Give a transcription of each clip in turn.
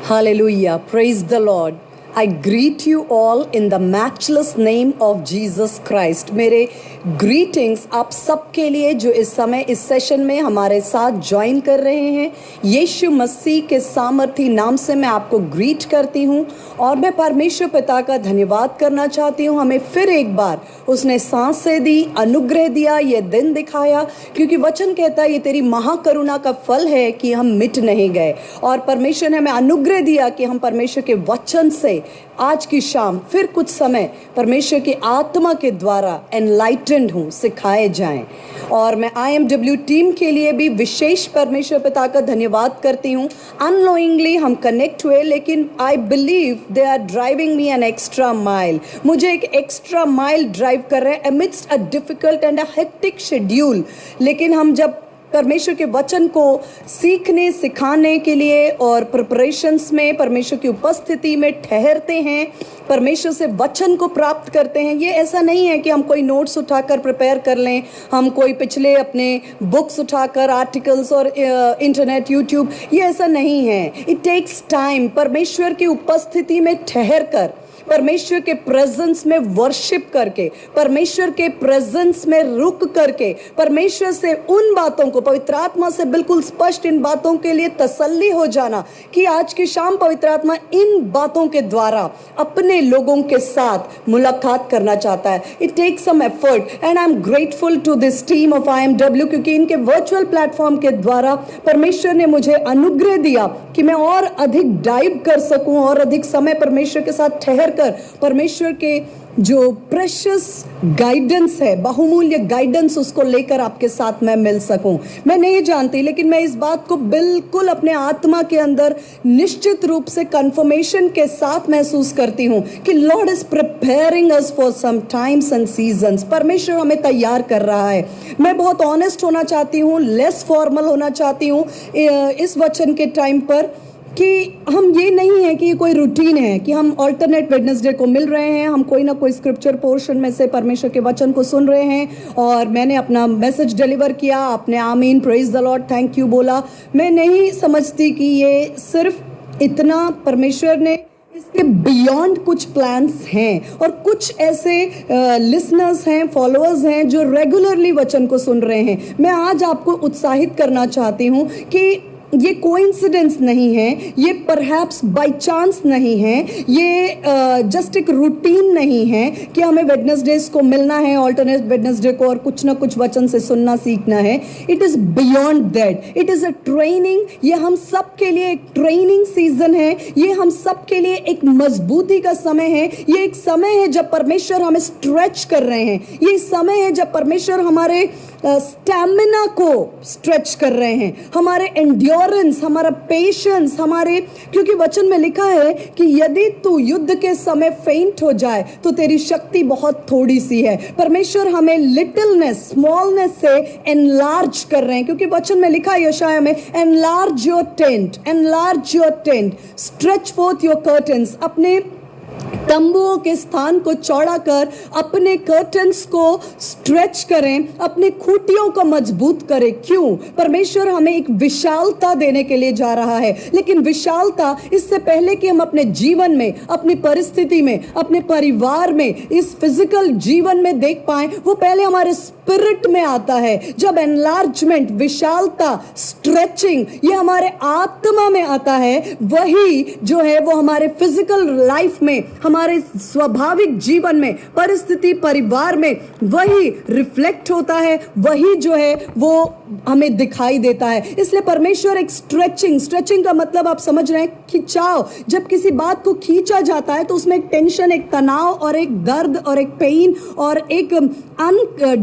Hallelujah. Praise the Lord. I greet you all in the matchless name of Jesus Christ. मेरे greetings आप सबके लिए जो इस समय इस सेशन में हमारे साथ ज्वाइन कर रहे हैं। यीशु मसीह के सामर्थी नाम से मैं आपको ग्रीट करती हूँ और मैं परमेश्वर पिता का धन्यवाद करना चाहती हूँ। हमें फिर एक बार उसने सांसें दी, अनुग्रह दिया, ये दिन दिखाया, क्योंकि वचन कहता है ये तेरी महाकरुणा का फल है कि हम मिट नहीं गए। और परमेश्वर ने हमें अनुग्रह दिया कि हम परमेश्वर के वचन से आज की शाम फिर कुछ समय परमेश्वर की आत्मा के द्वारा एनलाइटेंड हूँ, सिखाए जाएं। और मैं IMW टीम के लिए भी विशेष परमेश्वर पिता का धन्यवाद करती हूँ। अननोइंगली हम कनेक्ट हुए, लेकिन I believe they are driving me an extra mile. मुझे एक एक्स्ट्रा माइल ड्राइव कर रहे हैं amidst a difficult and a hectic schedule. लेकिन हम जब परमेश्वर के वचन को सीखने सिखाने के लिए और प्रिपरेशंस में परमेश्वर की उपस्थिति में ठहरते हैं, परमेश्वर से वचन को प्राप्त करते हैं, ये ऐसा नहीं है कि हम कोई नोट्स उठाकर प्रिपेयर कर लें, हम कोई पिछले अपने बुक्स उठाकर आर्टिकल्स और इंटरनेट यूट्यूब, ये ऐसा नहीं है। It takes time. परमेश्वर की उपस्थिति में ठहर कर, परमेश्वर के प्रेजेंस में वर्शिप करके, परमेश्वर के प्रेजेंस में रुक करके, परमेश्वर से उन बातों को, पवित्र आत्मा से बिल्कुल स्पष्ट इन बातों के लिए तसल्ली हो जाना कि आज की शाम पवित्र आत्मा इन बातों के द्वारा अपने लोगों के साथ मुलाकात करना चाहता है। It takes some effort and I am grateful to this team of IMW, क्योंकि इनके वर्चुअल प्लेटफॉर्म के द्वारा परमेश्वर ने मुझे अनुग्रह दिया कि मैं और अधिक डाइव कर सकूं और अधिक समय परमेश्वर के साथ ठहर कर परमेश्वर के जो प्रेशियस गाइडेंस है, बहुमूल्य गाइडेंस, उसको लेकर आपके साथ मैं मिल सकूं। मैं नहीं जानती, लेकिन मैं इस बात को बिल्कुल अपने आत्मा के अंदर निश्चित रूप से कंफर्मेशन के साथ महसूस करती हूं कि Lord is preparing us for some times and seasons. परमेश्वर हमें तैयार कर रहा है। मैं बहुत ऑनेस्ट होना चाहती हूं, लेस फॉर्मल होना चाहती हूं इस वचन के टाइम पर, कि हम ये नहीं है कि ये कोई रूटीन है कि हम ऑल्टरनेट वेडनेसडे को मिल रहे हैं, हम कोई ना कोई स्क्रिप्चर पोर्शन में से परमेश्वर के वचन को सुन रहे हैं और मैंने अपना मैसेज डिलीवर किया, आपने आमीन, praise the Lord, thank you बोला। मैं नहीं समझती कि ये सिर्फ इतना, परमेश्वर ने इसके बियॉन्ड कुछ प्लान्स हैं और कुछ ऐसे लिसनर्स हैं, फॉलोअर्स हैं जो रेगुलरली वचन को सुन रहे हैं। मैं आज आपको उत्साहित करना चाहती हूँ कि ये कोइंसिडेंस नहीं है, ये परहैप्स बाय चांस नहीं है, ये जस्ट एक रूटीन नहीं है कि हमें वेडनेसडेज को मिलना है, ऑल्टरनेट वेडनेसडे को, और कुछ ना कुछ वचन से सुनना सीखना है। It is beyond that. It is a training. ये हम सब के लिए एक ट्रेनिंग सीजन है। ये हम सब के लिए एक मजबूती का समय है। ये एक समय है जब परमेश्वर हमें स्ट्रेच कर रहे हैं। ये समय है जब परमेश्वर हमारे स्टैमिना को स्ट्रेच कर रहे हैं, हमारे एंड्योरेंस, हमारा पेशेंस, हमारे, क्योंकि वचन में लिखा है कि यदि तू युद्ध के समय फेंट हो जाए तो तेरी शक्ति बहुत थोड़ी सी है। परमेश्वर हमें लिटिलनेस, स्मॉलनेस से एनलार्ज कर रहे हैं, क्योंकि वचन में लिखा है यशाया में, enlarge your tent, enlarge your tent, stretch fourth your curtains. अपने तंबुओं के स्थान को चौड़ा कर अपने कर्टन्स को स्ट्रेच करें, अपने खूंटियों को मजबूत करें। क्यों? परमेश्वर हमें एक विशालता देने के लिए जा रहा है। लेकिन विशालता, इससे पहले कि हम अपने जीवन में, अपनी परिस्थिति में, अपने परिवार में, इस फिजिकल जीवन में देख पाएं, वो पहले हमारे स्पिरिट में आता है। जब एनलार्जमेंट, विशालता, स्ट्रेचिंग, ये हमारे आत्मा में आता है, वही जो है वो हमारे फिजिकल लाइफ में, हमारे स्वाभाविक जीवन में, परिस्थिति, परिवार में वही रिफ्लेक्ट होता है, वही जो है वो हमें दिखाई देता है। इसलिए परमेश्वर एक स्ट्रेचिंग का मतलब आप समझ रहे हैं, खिंचाव। जब किसी बात को खींचा जाता है तो उसमें एक टेंशन, एक तनाव और एक दर्द और एक पेन और एक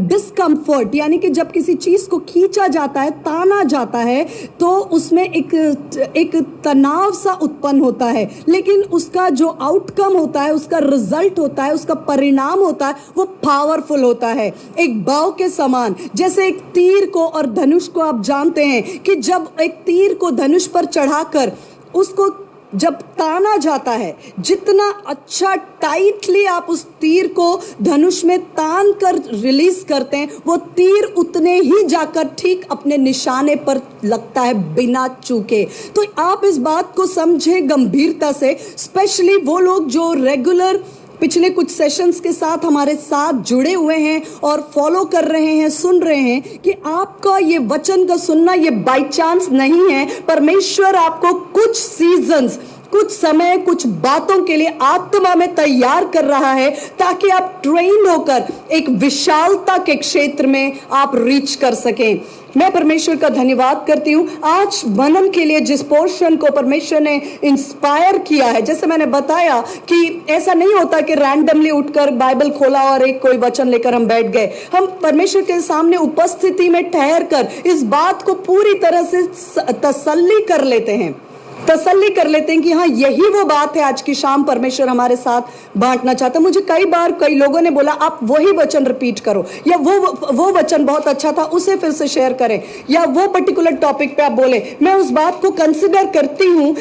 डिस्कम्फर्ट, यानी कि जब किसी चीज को खींचा जाता है, ताना जाता है, तो उसमें एक तनाव सा उत्पन्न होता है। लेकिन उसका जो आउटकम होता है, उसका रिजल्ट होता है, उसका परिणाम होता है, वो पावरफुल होता है, एक बाव के समान। जैसे एक तीर को और धनुष को आप जानते हैं कि जब एक तीर को धनुष पर चढ़ाकर उसको जब ताना जाता है, जितना अच्छा टाइटली आप उस तीर को धनुष में तान कर रिलीज करते हैं, वो तीर उतने ही जाकर ठीक अपने निशाने पर लगता है बिना चूके। तो आप इस बात को समझें गंभीरता से, स्पेशली वो लोग जो रेगुलर पिछले कुछ सेशंस के साथ हमारे साथ जुड़े हुए हैं और फॉलो कर रहे हैं, सुन रहे हैं, कि आपका ये वचन का सुनना ये बाय चांस नहीं है। परमेश्वर आपको कुछ सीजन्स, कुछ समय, कुछ बातों के लिए आत्मा में तैयार कर रहा है, ताकि आप ट्रेन होकर एक विशालता के क्षेत्र में आप रीच कर सकें। मैं परमेश्वर का धन्यवाद करती हूँ आज मनन के लिए जिस पोर्शन को परमेश्वर ने इंस्पायर किया है। जैसे मैंने बताया कि ऐसा नहीं होता कि रैंडमली उठकर बाइबल खोला और एक कोई वचन लेकर हम बैठ गए। हम परमेश्वर के सामने उपस्थिति में ठहर कर इस बात को पूरी तरह से तसल्ली कर लेते हैं कि हाँ, यही वो बात है आज की शाम परमेश्वर हमारे साथ बांटना चाहता है। मुझे कई बार कई लोगों ने बोला आप वही वचन रिपीट करो, या वो वचन बहुत अच्छा था उसे फिर से शेयर करें, या वो पर्टिकुलर टॉपिक पे आप बोले। मैं उस बात को कंसिडर करती हूँ,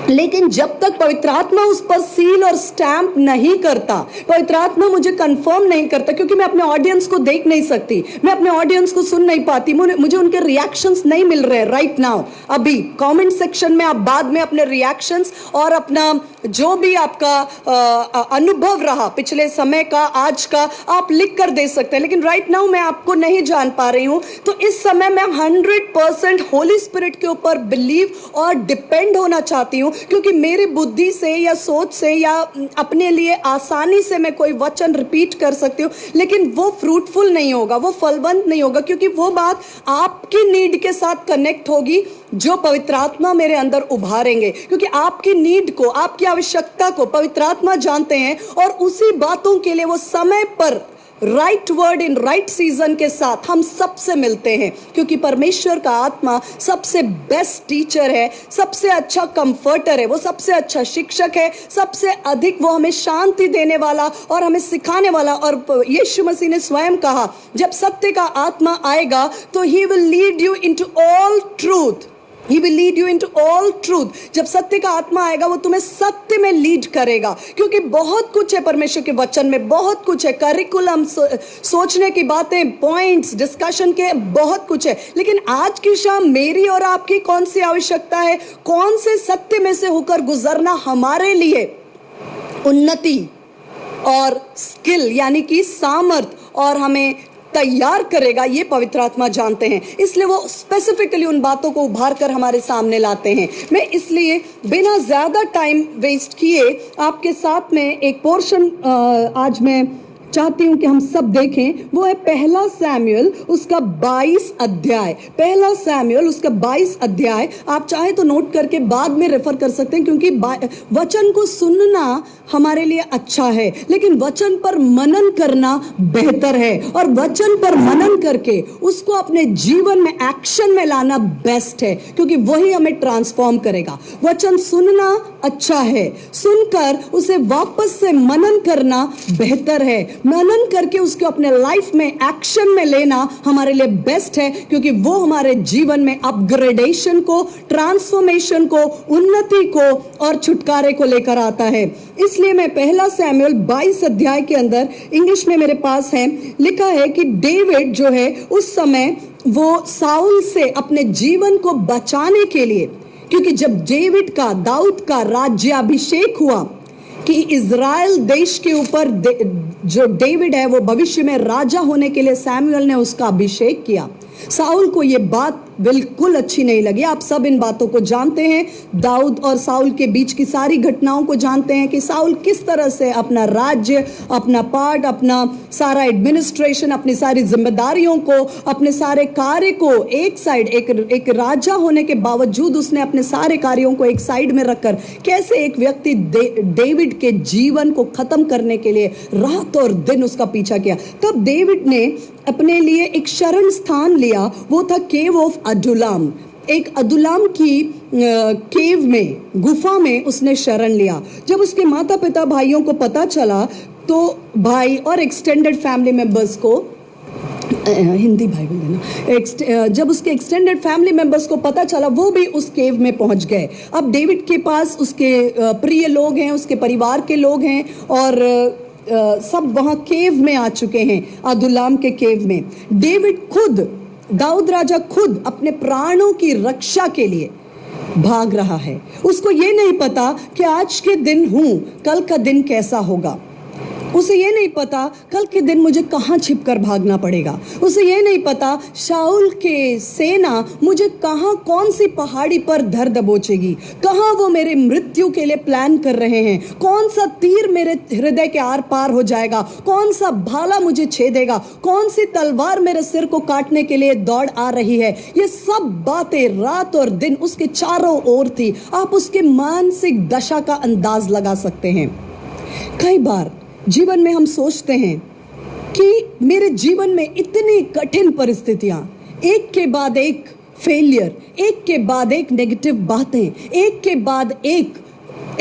लेकिन जब तक पवित्र आत्मा उस पर सील और स्टैंप नहीं करता, पवित्र आत्मा मुझे कंफर्म नहीं करता, क्योंकि मैं अपने ऑडियंस को देख नहीं सकती, मैं अपने ऑडियंस को सुन नहीं पाती, मुझे उनके रिएक्शंस नहीं मिल रहे राइट नाउ। अभी कमेंट सेक्शन में आप बाद में अपने रिएक्शंस और अपना जो भी आपका अनुभव रहा पिछले समय का, आज का, आप लिख कर दे सकते हैं, लेकिन राइट नाउ मैं आपको नहीं जान पा रही हूं। तो इस समय मैं 100% होली स्पिरिट के ऊपर बिलीव और डिपेंड होना चाहती हूं, क्योंकि मेरी बुद्धि से या सोच से या अपने लिए आसानी से मैं कोई वचन रिपीट कर सकती हूँ, लेकिन वो फ्रूटफुल नहीं होगा, वो फलवंत नहीं होगा, क्योंकि वो बात आपकी नीड के साथ कनेक्ट होगी जो पवित्र आत्मा मेरे अंदर उभारेंगे। क्योंकि आपकी नीड को, आपकी आवश्यकता को पवित्र आत्मा जानते हैं, और उसी बातों के लिए वो समय पर right word in right season के साथ हम सबसे मिलते हैं। क्योंकि परमेश्वर का आत्मा सबसे बेस्ट टीचर है, सबसे अच्छा कंफर्टर है, वो सबसे अच्छा शिक्षक है, सबसे अधिक वो हमें शांति देने वाला और हमें सिखाने वाला। और यीशु मसीह ने स्वयं कहा, जब सत्य का आत्मा आएगा तो he will lead you into all truth, He will lead you into all truth। जब सत्य का आत्मा आएगा वो तुम्हें सत्य में लीड करेगा, क्योंकि बहुत कुछ है परमेश्वर के वचन में, बहुत कुछ है, करिकुलम, सोचने की बातें, पॉइंट्स, डिस्कशन के बहुत कुछ है। लेकिन आज की शाम मेरी और आपकी कौन सी आवश्यकता है, कौन से सत्य में से होकर गुजरना हमारे लिए उन्नति और स्किल यानी कि सामर्थ और हमें तैयार करेगा, ये पवित्र आत्मा जानते हैं। इसलिए वो स्पेसिफिकली उन बातों को उभार कर हमारे सामने लाते हैं। मैं इसलिए बिना ज्यादा टाइम वेस्ट किए आपके साथ में एक पोर्शन आज मैं चाहती हूं कि हम सब देखें। वो है पहला सैमुएल उसका 22 अध्याय, पहला सैमुएल उसका 22 अध्याय। आप चाहे तो नोट करके बाद में रेफर कर सकते हैं, क्योंकि वचन को सुनना हमारे लिए अच्छा है, लेकिन वचन पर मनन करना बेहतर है, और वचन पर मनन करके उसको अपने जीवन में एक्शन में लाना बेस्ट है, क्योंकि वही हमें ट्रांसफॉर्म करेगा। वचन सुनना अच्छा है, सुनकर उसे वापस से मनन करना बेहतर है, मनन करके उसको अपने लाइफ में एक्शन में लेना हमारे लिए बेस्ट है, क्योंकि वो हमारे जीवन में अपग्रेडेशन को, ट्रांसफॉर्मेशन को, उन्नति को और छुटकारे को लेकर आता है। इसलिए मैं पहला सैमुएल 22 अध्याय के अंदर, इंग्लिश में मेरे पास है, लिखा है कि डेविड जो है उस समय वो साउल से अपने जीवन को बचाने के लिए, क्योंकि जब डेविड का, दाऊद का राज्याभिषेक हुआ कि इज़राइल देश के ऊपर जो डेविड है वो भविष्य में राजा होने के लिए सैमुएल ने उसका अभिषेक किया। साउल को ये बात बिल्कुल अच्छी नहीं लगी। आप सब इन बातों को जानते हैं, दाऊद और साउल के बीच की सारी घटनाओं को जानते हैं कि साउल किस तरह से अपना राज्य, अपना पार्ट, अपना सारा एडमिनिस्ट्रेशन, अपनी सारी जिम्मेदारियों को, अपने सारे कार्य को एक साइड, एक राजा होने के बावजूद उसने अपने सारे कार्यों को एक साइड में रखकर कैसे एक व्यक्ति डेविड के जीवन को खत्म करने के लिए रात और दिन उसका पीछा किया। तब डेविड ने अपने लिए एक शरण स्थान लिया, वो था केव ऑफ अदुल्लाम। एक अदुल्लाम की केव में, गुफा में उसने शरण लिया। जब उसके माता पिता भाइयों को पता चला तो भाई और एक्सटेंडेड फैमिली मेंबर्स को हिंदी बाइबल देना। जब उसके एक्सटेंडेड फैमिली मेंबर्स को पता चला, वो भी उस केव में पहुंच गए। अब डेविड के पास उसके प्रिय लोग हैं, उसके परिवार के लोग हैं, और सब वहां केव में आ चुके हैं, अदुल्लाम के केव में। डेविड खुद, दाऊद राजा खुद अपने प्राणों की रक्षा के लिए भाग रहा है। उसको ये नहीं पता कि आज के दिन हूं, कल का दिन कैसा होगा। उसे ये नहीं पता कल के दिन मुझे कहाँ छिपकर भागना पड़ेगा। उसे ये नहीं पता शाऊल के सेना मुझे कहाँ, कौन सी पहाड़ी पर धर दबोचेगी, कहाँ वो मेरे मृत्यु के लिए प्लान कर रहे हैं, कौन सा तीर मेरे हृदय के आर पार हो जाएगा, कौन सा भाला मुझे छेदेगा, कौन सी तलवार मेरे सिर को काटने के लिए दौड़ आ रही है। ये सब बातें रात और दिन उसके चारों ओर थी। आप उसके मानसिक दशा का अंदाज लगा सकते हैं। कई बार जीवन में हम सोचते हैं कि मेरे जीवन में इतनी कठिन परिस्थितियां, एक के बाद एक फेलियर, एक के बाद एक नेगेटिव बातें, एक के बाद एक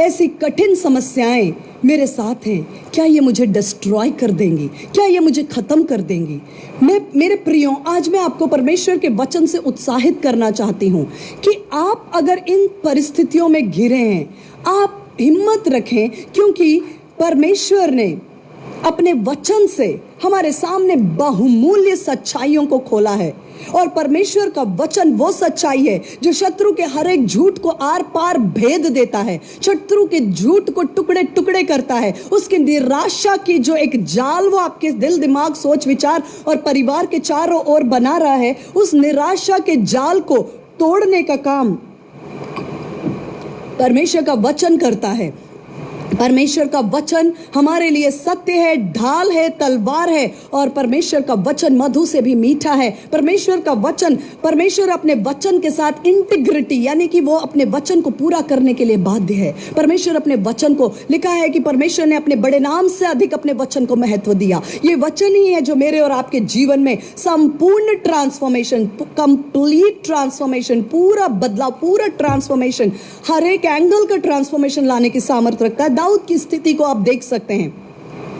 ऐसी कठिन समस्याएं मेरे साथ हैं। क्या ये मुझे डिस्ट्रॉय कर देंगी? क्या ये मुझे खत्म कर देंगी? मेरे प्रियों, आज मैं आपको परमेश्वर के वचन से उत्साहित करना चाहती हूं कि आप अगर इन परिस्थितियों में घिरे हैं, आप हिम्मत रखें, क्योंकि परमेश्वर ने अपने वचन से हमारे सामने बहुमूल्य सच्चाइयों को खोला है। और परमेश्वर का वचन वो सच्चाई है जो शत्रु के हर एक झूठ को आर पार भेद देता है, शत्रु के झूठ को टुकड़े टुकड़े करता है। उसकी निराशा की जो एक जाल वो आपके दिल, दिमाग, सोच, विचार और परिवार के चारों ओर बना रहा है, उस निराशा के जाल को तोड़ने का काम परमेश्वर का वचन करता है। परमेश्वर का वचन हमारे लिए सत्य है, ढाल है, तलवार है, और परमेश्वर का वचन मधु से भी मीठा है। परमेश्वर का वचन, परमेश्वर अपने वचन के साथ इंटीग्रिटी, यानी कि वो अपने वचन को पूरा करने के लिए बाध्य है। परमेश्वर अपने वचन को, लिखा है कि परमेश्वर ने अपने बड़े नाम से अधिक अपने वचन को महत्व दिया। ये वचन ही है जो मेरे और आपके जीवन में संपूर्ण ट्रांसफॉर्मेशन, कंप्लीट ट्रांसफॉर्मेशन, पूरा बदलाव, पूरा ट्रांसफॉर्मेशन, हर एक एंगल का ट्रांसफॉर्मेशन लाने की सामर्थ्य रखता है। दाऊद की स्थिति को आप देख सकते हैं।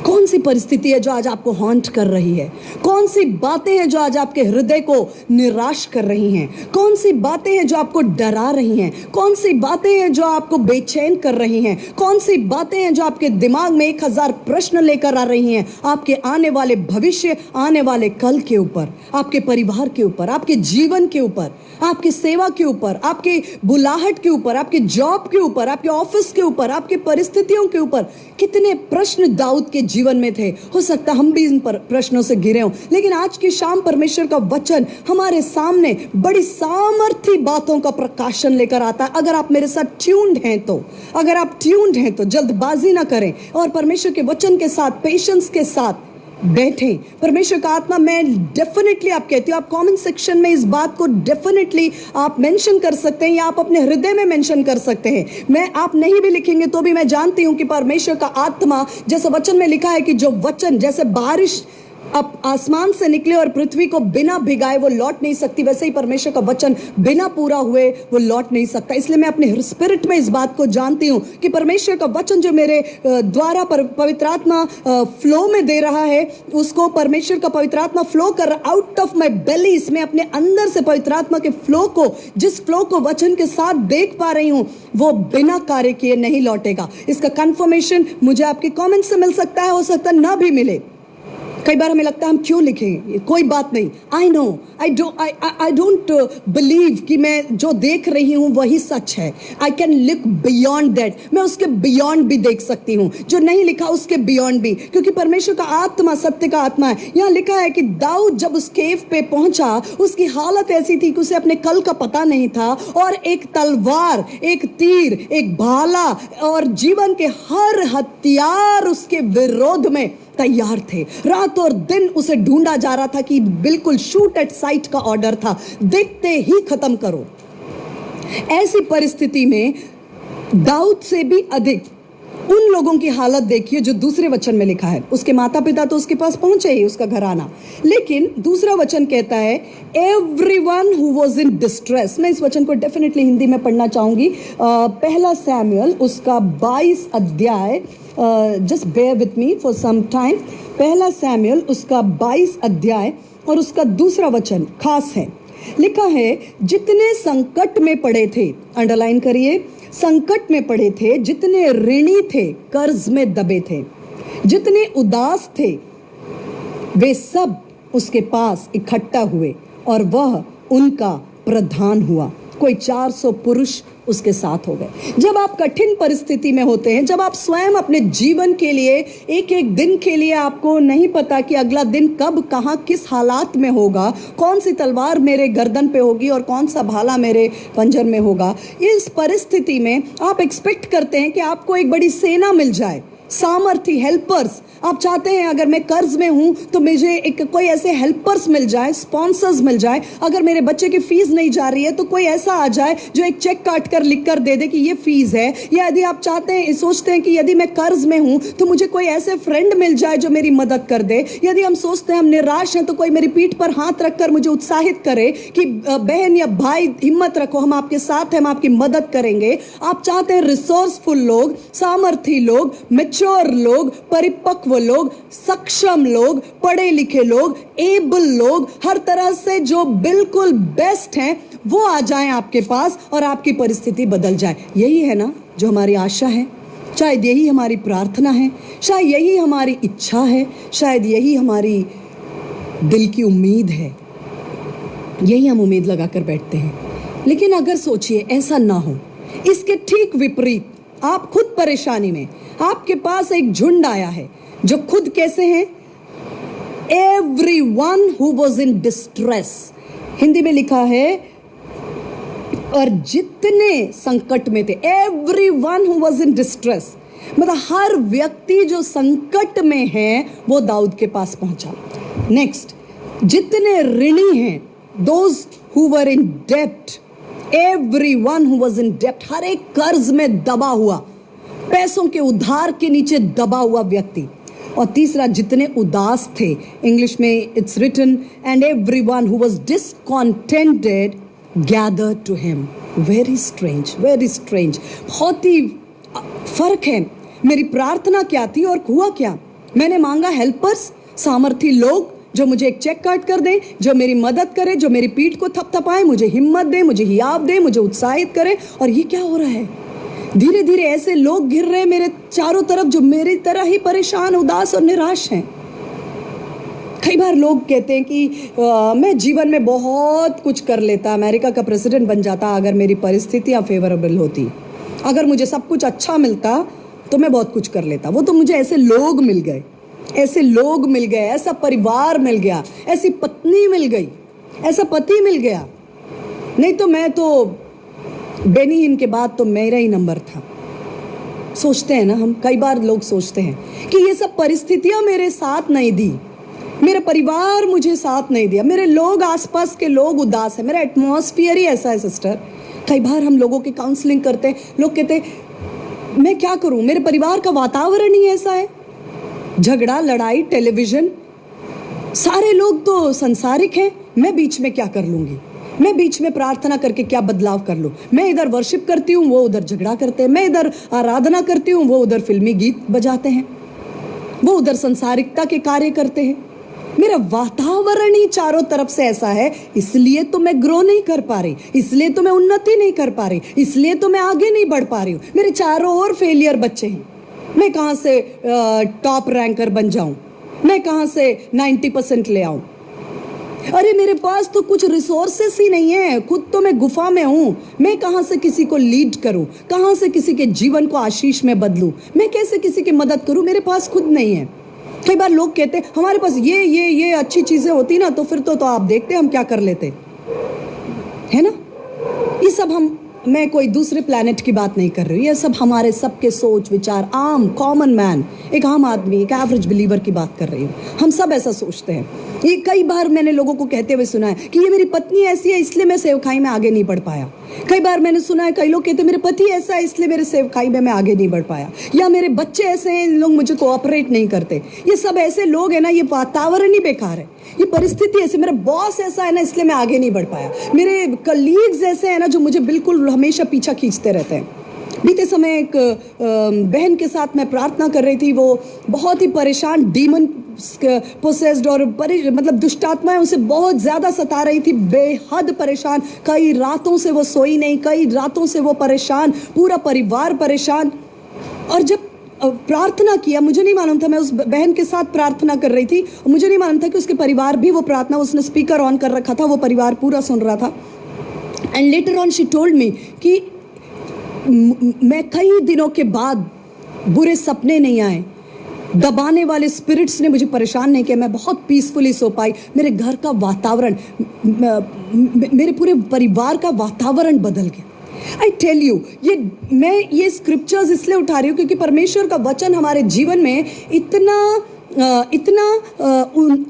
कौन सी परिस्थिति है जो आज आपको हॉन्ट कर रही है? कौन सी बातें हैं जो आज आपके हृदय को निराश कर रही हैं? कौन सी बातें हैं जो आपको डरा रही हैं? कौन सी बातें हैं जो आपको बेचैन कर रही हैं? कौन सी बातें हैं जो आपके दिमाग में 1000 प्रश्न लेकर आ रही हैं? आपके आने वाले भविष्य, आने वाले कल के ऊपर, आपके परिवार के ऊपर, आपके जीवन के ऊपर, आपकी सेवा के ऊपर, आपके बुलाहट के ऊपर, आपके जॉब के ऊपर, आपके ऑफिस के ऊपर, आपके परिस्थितियों के ऊपर। कितने प्रश्न दाऊद के जीवन में थे। हो सकता हम भी इन पर प्रश्नों से घिरे हों, लेकिन आज की शाम परमेश्वर का वचन हमारे सामने बड़ी सामर्थी बातों का प्रकाशन लेकर आता है। अगर आप मेरे साथ ट्यून्ड हैं तो, अगर आप ट्यून्ड हैं तो जल्दबाजी ना करें और परमेश्वर के वचन के साथ, पेशेंस के साथ बैठें। परमेश्वर का आत्मा, मैं डेफिनेटली आप कहती हूँ, आप कमेंट सेक्शन में इस बात को डेफिनेटली आप मेंशन कर सकते हैं, या आप अपने हृदय में मेंशन कर सकते हैं। मैं, आप नहीं भी लिखेंगे तो भी मैं जानती हूँ कि परमेश्वर का आत्मा, जैसे वचन में लिखा है कि जो वचन जैसे बारिश अब आसमान से निकले और पृथ्वी को बिना भिगाए वो लौट नहीं सकती, वैसे ही परमेश्वर का वचन बिना पूरा हुए वो लौट नहीं सकता। इसलिए मैं अपने स्पिरिट में इस बात को जानती हूँ कि परमेश्वर का वचन जो मेरे द्वारा पवित्र आत्मा फ्लो में दे रहा है, उसको परमेश्वर का पवित्र आत्मा फ्लो कर रहा, आउट ऑफ माई बेली, इसमें अपने अंदर से पवित्र आत्मा के फ्लो को, जिस फ्लो को वचन के साथ देख पा रही हूँ, वो बिना कार्य किए नहीं लौटेगा। इसका कंफर्मेशन मुझे आपके कमेंट से मिल सकता है, हो सकता है ना भी मिले। कई बार हमें लगता है हम क्यों लिखें, कोई बात नहीं। I know, I don't believe कि मैं जो देख रही हूं वही सच है। I can look beyond that, मैं उसके बियॉन्ड भी देख सकती हूं, जो नहीं लिखा उसके बियॉन्ड भी, क्योंकि परमेश्वर का आत्मा सत्य का आत्मा है। यहाँ लिखा है कि दाऊद जब उस केव पे पहुंचा, उसकी हालत ऐसी थी कि उसे अपने कल का पता नहीं था, और एक तलवार, एक तीर, एक भाला और जीवन के हर हथियार उसके विरोध में तैयार थे। रात और दिन उसे ढूंढा जा रहा था कि बिल्कुल शूट एट साइट का ऑर्डर था, देखते ही खत्म करो। ऐसी परिस्थिति में दाऊद से भी अधिक उन लोगों की हालत देखिए जो दूसरे वचन में लिखा है। उसके माता पिता तो उसके पास पहुंचे ही, उसका घराना, लेकिन दूसरा वचन कहता है everyone who was in distress. मैं इस वचन को डेफिनेटली हिंदी में पढ़ना चाहूंगी। पहला सैमुएल उसका 22 अध्याय, just bear with me for some time. पहला सैमुएल उसका 22 अध्याय और उसका दूसरा वचन खास है। लिखा है, जितने संकट में पड़े थे, अंडरलाइन करिए, संकट में पड़े थे, जितने ऋणी थे, कर्ज में दबे थे, जितने उदास थे, वे सब उसके पास इकट्ठा हुए और वह उनका प्रधान हुआ। कोई 400 पुरुष उसके साथ हो गए। जब आप कठिन परिस्थिति में होते हैं, जब आप स्वयं अपने जीवन के लिए एक एक दिन के लिए आपको नहीं पता कि अगला दिन कब, कहां, किस हालात में होगा, कौन सी तलवार मेरे गर्दन पे होगी और कौन सा भाला मेरे पंजर में होगा, इस परिस्थिति में आप एक्सपेक्ट करते हैं कि आपको एक बड़ी सेना मिल जाए, सामर्थी, हेल्पर्स। आप चाहते हैं अगर मैं कर्ज में हूं तो मुझे एक कोई ऐसे हेल्पर्स मिल जाए, स्पॉन्सर्स मिल जाए। अगर मेरे बच्चे की फीस नहीं जा रही है तो कोई ऐसा आ जाए जो एक चेक काट कर लिख कर दे दे कि ये फीस है। या यदि आप चाहते हैं, सोचते हैं कि यदि मैं कर्ज में हूं तो मुझे कोई ऐसे फ्रेंड मिल जाए जो मेरी मदद कर दे। यदि हम सोचते हैं हम निराश हैं तो कोई मेरी पीठ पर हाथ रखकर मुझे उत्साहित करे कि बहन या भाई हिम्मत रखो, हम आपके साथ हैं, हम आपकी मदद करेंगे। आप चाहते हैं रिसोर्सफुल लोग, सामर्थी लोग, मैच्योर लोग, परिपक्व लोग, सक्षम लोग, पढ़े लिखे लोग, एबल लोग, हर तरह से जो बिल्कुल बेस्ट हैं, वो आ जाएं आपके पास और आपकी परिस्थिति बदल जाए। यही है ना जो हमारी आशा है, शायद यही हमारी प्रार्थना है, शायद यही हमारी इच्छा है, शायद यही हमारी दिल की उम्मीद है। यही हम उम्मीद लगाकर बैठते हैं। लेकिन अगर सोचिए ऐसा ना हो, इसके ठीक विपरीत, आप खुद परेशानी में, आपके पास एक झुंड आया है जो खुद कैसे हैं, everyone who was in distress, Hindi में लिखा है, और जितने संकट में थे, everyone who was in distress, मतलब हर व्यक्ति जो संकट में है वो दाऊद के पास पहुंचा। नेक्स्ट, जितने ऋणी हैं, those who were in debt, everyone who was in debt, हर एक कर्ज में दबा हुआ, पैसों के उधार के नीचे दबा हुआ व्यक्ति। और तीसरा, जितने उदास थे, इंग्लिश में it's written, and everyone who was discontented gather to him. Very strange, very strange. बहुत ही फर्क है। मेरी प्रार्थना क्या थी और हुआ क्या? मैंने मांगा हेल्पर्स, सामर्थी लोग जो मुझे एक चेक काट कर दें, जो मेरी मदद करे, जो मेरी पीठ को थपथपाए, मुझे हिम्मत दे, मुझे हियाव दे, मुझे उत्साहित करे। और ये क्या हो रहा है? धीरे धीरे ऐसे लोग घिर रहे मेरे चारों तरफ जो मेरी तरह ही परेशान, उदास और निराश हैं। कई बार लोग कहते हैं कि मैं जीवन में बहुत कुछ कर लेता, अमेरिका का प्रेसिडेंट बन जाता अगर मेरी परिस्थितियां फेवरेबल होती, अगर मुझे सब कुछ अच्छा मिलता तो मैं बहुत कुछ कर लेता। वो तो मुझे ऐसे लोग मिल गए, ऐसे लोग मिल गए, ऐसा परिवार मिल गया, ऐसी पत्नी मिल गई, ऐसा पति मिल गया। नहीं तो मैं तो बेनीहीन के बाद तो मेरा ही नंबर था। सोचते हैं ना हम, कई बार लोग सोचते हैं कि ये सब परिस्थितियां मेरे साथ नहीं दी, मेरा परिवार मुझे साथ नहीं दिया, मेरे लोग, आसपास के लोग उदास है, मेरा एटमॉस्फेयर ही ऐसा है। सिस्टर, कई बार हम लोगों की काउंसलिंग करते हैं, लोग कहते हैं मैं क्या करूं, मेरे परिवार का वातावरण ही ऐसा है, झगड़ा, लड़ाई, टेलीविजन, सारे लोग तो संसारिक हैं, मैं बीच में क्या कर लूंगी, मैं बीच में प्रार्थना करके क्या बदलाव कर लूं। मैं इधर वर्शिप करती हूं, वो उधर झगड़ा करते हैं, मैं इधर आराधना करती हूं, वो उधर फिल्मी गीत बजाते हैं, वो उधर संसारिकता के कार्य करते हैं। मेरा वातावरण ही चारों तरफ से ऐसा है, इसलिए तो मैं ग्रो नहीं कर पा रही, इसलिए तो मैं उन्नति नहीं कर पा रही, इसलिए तो मैं आगे नहीं बढ़ पा रही हूं। मेरे चारों ओर फेलियर बच्चे हैं, मैं कहां से टॉप रैंकर बन जाऊं, मैं कहां से 90% ले आऊं। अरे मेरे पास तो कुछ रिसोर्सेस ही नहीं है, खुद तो मैं गुफा में हूं, मैं कहां से किसी को लीड करूं, कहां से किसी के जीवन को आशीष में बदलूं, मैं कैसे किसी की मदद करूं, मेरे पास खुद नहीं है। कई बार लोग कहते हैं हमारे पास ये अच्छी चीजें होती ना तो फिर तो आप देखते हम क्या कर लेते, है ना। ये सब मैं कोई दूसरे प्लैनेट की बात नहीं कर रही हूँ, ये सब हमारे सबके सोच विचार, आम कॉमन मैन, एक आम आदमी, एक एवरेज बिलीवर की बात कर रही हूँ। हम सब ऐसा सोचते हैं। ये कई बार मैंने लोगों को कहते हुए सुना है कि ये मेरी पत्नी ऐसी है इसलिए मैं सेवकाई में आगे नहीं बढ़ पाया। कई बार मैंने सुना है कई लोग कहते मेरे पति ऐसा है इसलिए मेरे सेवकाई में मैं आगे नहीं बढ़ पाया, या मेरे बच्चे ऐसे हैं, लोग मुझे कोऑपरेट नहीं करते। ये सब ऐसे लोग हैं ना, ये वातावरण ही बेकार है, ये परिस्थिति ऐसे, मेरा बॉस ऐसा है ना इसलिए मैं आगे नहीं बढ़ पाया, मेरे कलीग्स ऐसे हैं ना जो मुझे बिल्कुल हमेशा पीछा खींचते रहते हैं। बीते समय एक बहन के साथ मैं प्रार्थना कर रही थी, वो बहुत ही परेशान, डीमन पोसेस्ड और मतलब दुष्टात्माएं उसे बहुत ज़्यादा सता रही थी, बेहद परेशान। कई रातों से वो सोई नहीं, कई रातों से वो परेशान, पूरा परिवार परेशान। और जब प्रार्थना किया, मुझे नहीं मालूम था, मैं उस बहन के साथ प्रार्थना कर रही थी, मुझे नहीं मालूम था कि उसके परिवार भी वो प्रार्थना, उसने स्पीकर ऑन कर रखा था, वो परिवार पूरा सुन रहा था। And later on she told me कि मैं कई दिनों के बाद, बुरे सपने नहीं आए, दबाने वाले स्पिरिट्स ने मुझे परेशान नहीं किया, मैं बहुत पीसफुली सो पाई। मेरे घर का वातावरण, मेरे पूरे परिवार का वातावरण बदल गया। आई टेल यू, मैं ये स्क्रिप्चर्स इसलिए उठा रही हूँ क्योंकि परमेश्वर का वचन हमारे जीवन में इतना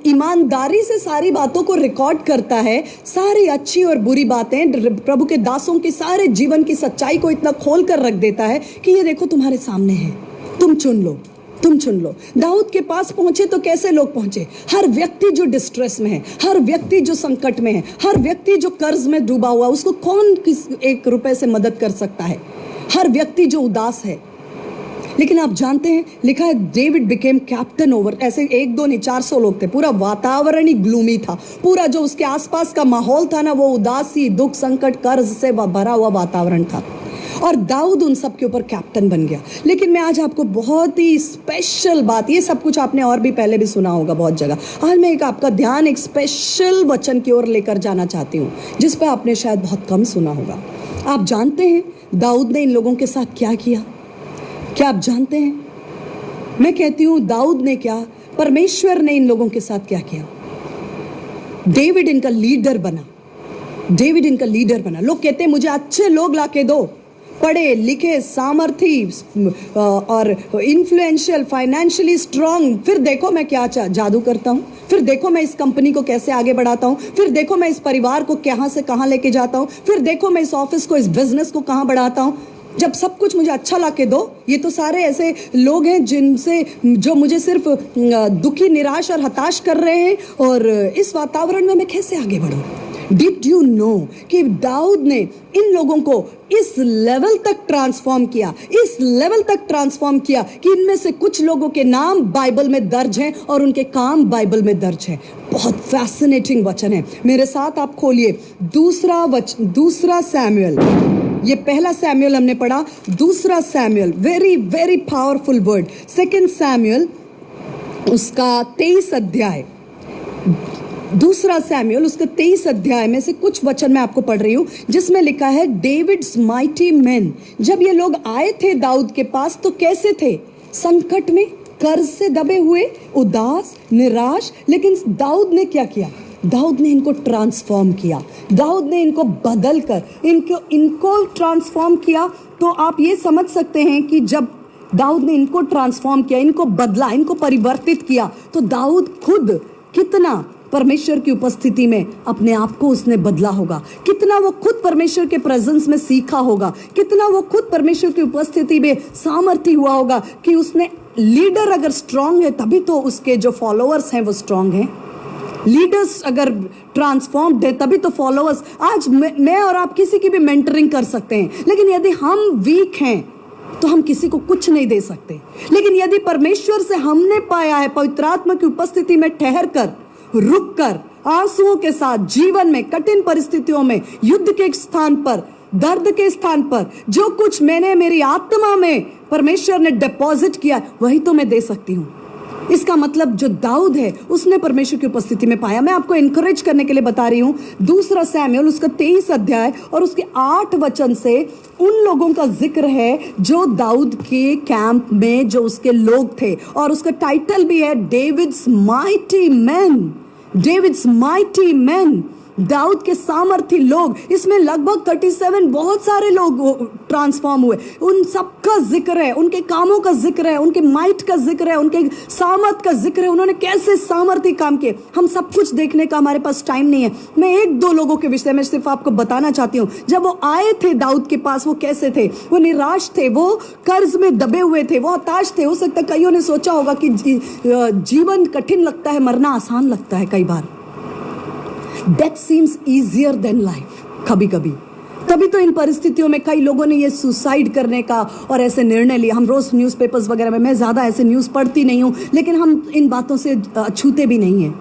ईमानदारी से सारी बातों को रिकॉर्ड करता है, सारी अच्छी और बुरी बातें, प्रभु के दासों की सारे जीवन की सच्चाई को इतना खोल कर रख देता है कि ये देखो तुम्हारे सामने है, तुम चुन लो, तुम चुन लो। दाऊद के पास पहुंचे तो कैसे लोग पहुंचे? हर व्यक्ति जो डिस्ट्रेस में है, हर व्यक्ति जो संकट में है, हर व्यक्ति जो कर्ज में डूबा हुआ, उसको कौन किस 1 रुपए से मदद कर सकता है? हर व्यक्ति जो उदास है। लेकिन आप जानते हैं, लिखा है डेविड बिकेम कैप्टन ओवर, ऐसे 1 2 नहीं 400 लोग थे, पूरा वातावरण ही ग्लूमी था, पूरा जो उसके आसपास का माहौल था ना, वो उदासी, दुख, संकट, कर्ज से भरा हुआ वातावरण था। और दाऊद उन सब के ऊपर कैप्टन बन गया। लेकिन मैं आज आपको बहुत ही स्पेशल बात, ये सब कुछ आपने और भी पहले भी सुना होगा बहुत जगह, आज मैं आपका ध्यान एक स्पेशल वचन की ओर लेकर जाना चाहती हूँ जिस पर आपने शायद बहुत कम सुना होगा। आप जानते हैं दाऊद ने इन लोगों के साथ क्या किया? क्या आप जानते हैं? मैं कहती हूँ दाऊद ने क्या, परमेश्वर ने इन लोगों के साथ क्या किया। डेविड इनका लीडर बना, डेविड इनका लीडर बना। लोग कहते हैं मुझे अच्छे लोग लाके दो, पढ़े लिखे, सामर्थी और इन्फ्लुएंशियल, फाइनेंशियली स्ट्रांग, फिर देखो मैं क्या जादू करता हूँ, फिर देखो मैं इस कंपनी को कैसे आगे बढ़ाता हूँ, फिर देखो मैं इस परिवार को कहाँ से कहाँ लेके जाता हूँ, फिर देखो मैं इस ऑफिस को, इस बिजनेस को कहाँ बढ़ाता हूँ। जब सब कुछ मुझे अच्छा लाके दो। ये तो सारे ऐसे लोग हैं जो मुझे सिर्फ दुखी, निराश और हताश कर रहे हैं, और इस वातावरण में मैं कैसे आगे बढ़ूँ? डिड यू नो कि दाऊद ने इन लोगों को इस लेवल तक ट्रांसफॉर्म किया, इस लेवल तक ट्रांसफॉर्म किया कि इनमें से कुछ लोगों के नाम बाइबल में दर्ज हैं और उनके काम बाइबल में दर्ज हैं। बहुत फैसिनेटिंग वचन है। मेरे साथ आप खोलिए दूसरा सैमुएल। ये पहला सैमुएल हमने पढ़ा, दूसरा Samuel, very very powerful word. 2 Samuel उसका 23 अध्याय, दूसरा सैमुएल उसके 23 अध्याय में से कुछ वचन मैं आपको पढ़ रही हूं जिसमें लिखा है डेविड्स माइटी मैन। जब ये लोग आए थे दाऊद के पास तो कैसे थे? संकट में, कर्ज से दबे हुए, उदास, निराश। लेकिन दाऊद ने क्या किया? दाऊद ने इनको ट्रांसफॉर्म किया, दाऊद ने इनको बदल कर इनको ट्रांसफॉर्म किया। तो आप ये समझ सकते हैं कि जब दाऊद ने इनको ट्रांसफॉर्म किया, इनको बदला, इनको परिवर्तित किया, तो दाऊद खुद कितना परमेश्वर की उपस्थिति में अपने आप को उसने बदला होगा, कितना वो खुद परमेश्वर के प्रेजेंस में सीखा होगा, कितना वो खुद परमेश्वर की उपस्थिति में सामर्थ्य हुआ होगा कि उसने, लीडर अगर स्ट्रांग है तभी तो उसके जो फॉलोअर्स हैं वो स्ट्रांग हैं। लीडर्स अगर ट्रांसफॉर्म्ड है तभी तो फॉलोअर्स। आज मैं और आप किसी की भी मेंटरिंग कर सकते हैं, लेकिन यदि हम वीक हैं तो हम किसी को कुछ नहीं दे सकते। लेकिन यदि परमेश्वर से हमने पाया है, पवित्र आत्मा की उपस्थिति में ठहर कर, रुक कर, आंसुओं के साथ, जीवन में कठिन परिस्थितियों में, युद्ध के स्थान पर, दर्द के स्थान पर, जो कुछ मैंने मेरी आत्मा में परमेश्वर ने डिपॉजिट किया वही तो मैं दे सकती हूँ। इसका मतलब जो दाऊद है उसने परमेश्वर की उपस्थिति में पाया। मैं आपको एनकरेज करने के लिए बता रही हूँ, दूसरा सैमुएल उसका 23 अध्याय और उसके 8 वचन से उन लोगों का जिक्र है जो दाऊद के कैंप में जो उसके लोग थे, और उसका टाइटल भी है David's mighty man. David's mighty man, दाऊद के सामर्थी लोग। इसमें लगभग 37 बहुत सारे लोग ट्रांसफॉर्म हुए। उन सबका जिक्र है, उनके कामों का जिक्र है, उनके माइट का जिक्र है, उनके सामर्थ का जिक्र है, उन्होंने कैसे सामर्थी काम किए। हम सब कुछ देखने का हमारे पास टाइम नहीं है। मैं 1-2 लोगों के विषय में सिर्फ आपको बताना चाहती हूँ। जब वो आए थे दाऊद के पास, वो कैसे थे? वो निराश थे, वो कर्ज में दबे हुए थे, वो हताश थे। हो सकता है कईयों ने सोचा होगा कि जीवन कठिन लगता है, मरना आसान लगता है। कई बार death seems easier than life. कभी तभी तो इन परिस्थितियों में कई लोगों ने ये सुसाइड करने का और ऐसे निर्णय लिया। हम रोज न्यूज़पेपर्स वगैरह में, मैं ज़्यादा ऐसे न्यूज़ पढ़ती नहीं हूँ, लेकिन हम इन बातों से छूते भी नहीं हैं।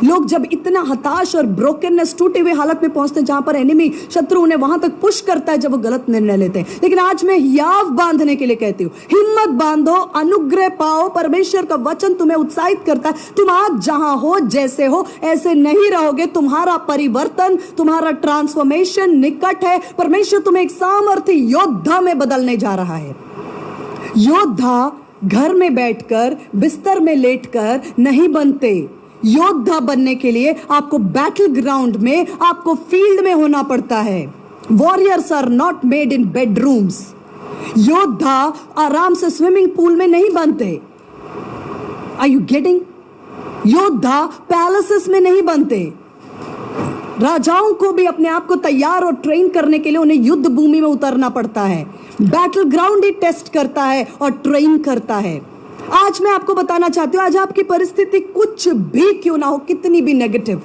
लोग जब इतना हताश और ब्रोकननेस, टूटे हुए हालत में पहुंचते हैं, जहां पर एनिमी, शत्रु उन्हें वहां तक पुश करता है जब वो गलत निर्णय लेते हैं। लेकिन आज मैं हियाव बांधने के लिए कहती हूँ, हिम्मत बांधो, अनुग्रह पाओ। परमेश्वर का वचन तुम्हें उत्साहित करता है। तुम आज जहां हो, जैसे हो, ऐसे नहीं रहोगे। तुम्हारा परिवर्तन, तुम्हारा ट्रांसफॉर्मेशन निकट है। परमेश्वर तुम्हें एक सामर्थी योद्धा में बदलने जा रहा है। योद्धा घर में बैठकर, बिस्तर में लेटकर नहीं बनते। योद्धा बनने के लिए आपको बैटल ग्राउंड में, आपको फील्ड में होना पड़ता है। Warriors are not made in bedrooms. योद्धा आराम से स्विमिंग पूल में नहीं बनते। Are you getting? योद्धा पैलेसेस में नहीं बनते। राजाओं को भी अपने आप को तैयार और ट्रेन करने के लिए उन्हें युद्ध भूमि में उतरना पड़ता है। बैटल ग्राउंड ही टेस्ट करता है और ट्रेन करता है। आज मैं आपको बताना चाहती हूँ, आज आपकी परिस्थिति कुछ भी क्यों ना हो, कितनी भी नेगेटिव,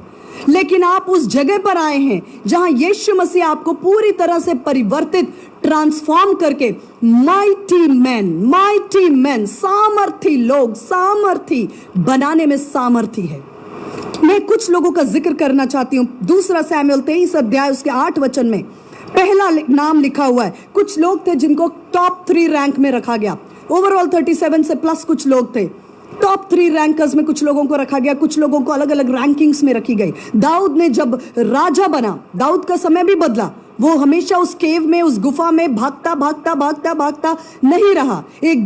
लेकिन आप उस जगह पर आए हैं जहां यीशु मसीह आपको पूरी तरह से परिवर्तित, ट्रांसफॉर्म करके माइटी मैन, सामर्थी लोग, सामर्थी बनाने में सामर्थी है। मैं कुछ लोगों का जिक्र करना चाहती हूँ। 2 शमूएल 23 अध्याय उसके 8 वचन में पहला नाम लिखा हुआ है। कुछ लोग थे जिनको टॉप 3 रैंक में रखा गया। ओवरऑल 37 से प्लस कुछ लोग थे। टॉप 3 रैंकर्स में कुछ लोगों को रखा गया, कुछ लोगों को अलग अलग रैंकिंग्स में रखी गई। दाऊद ने जब राजा बना, दाऊद का समय भी बदला। वो हमेशा उस केव में, उस गुफा में भागता नहीं रहा। एक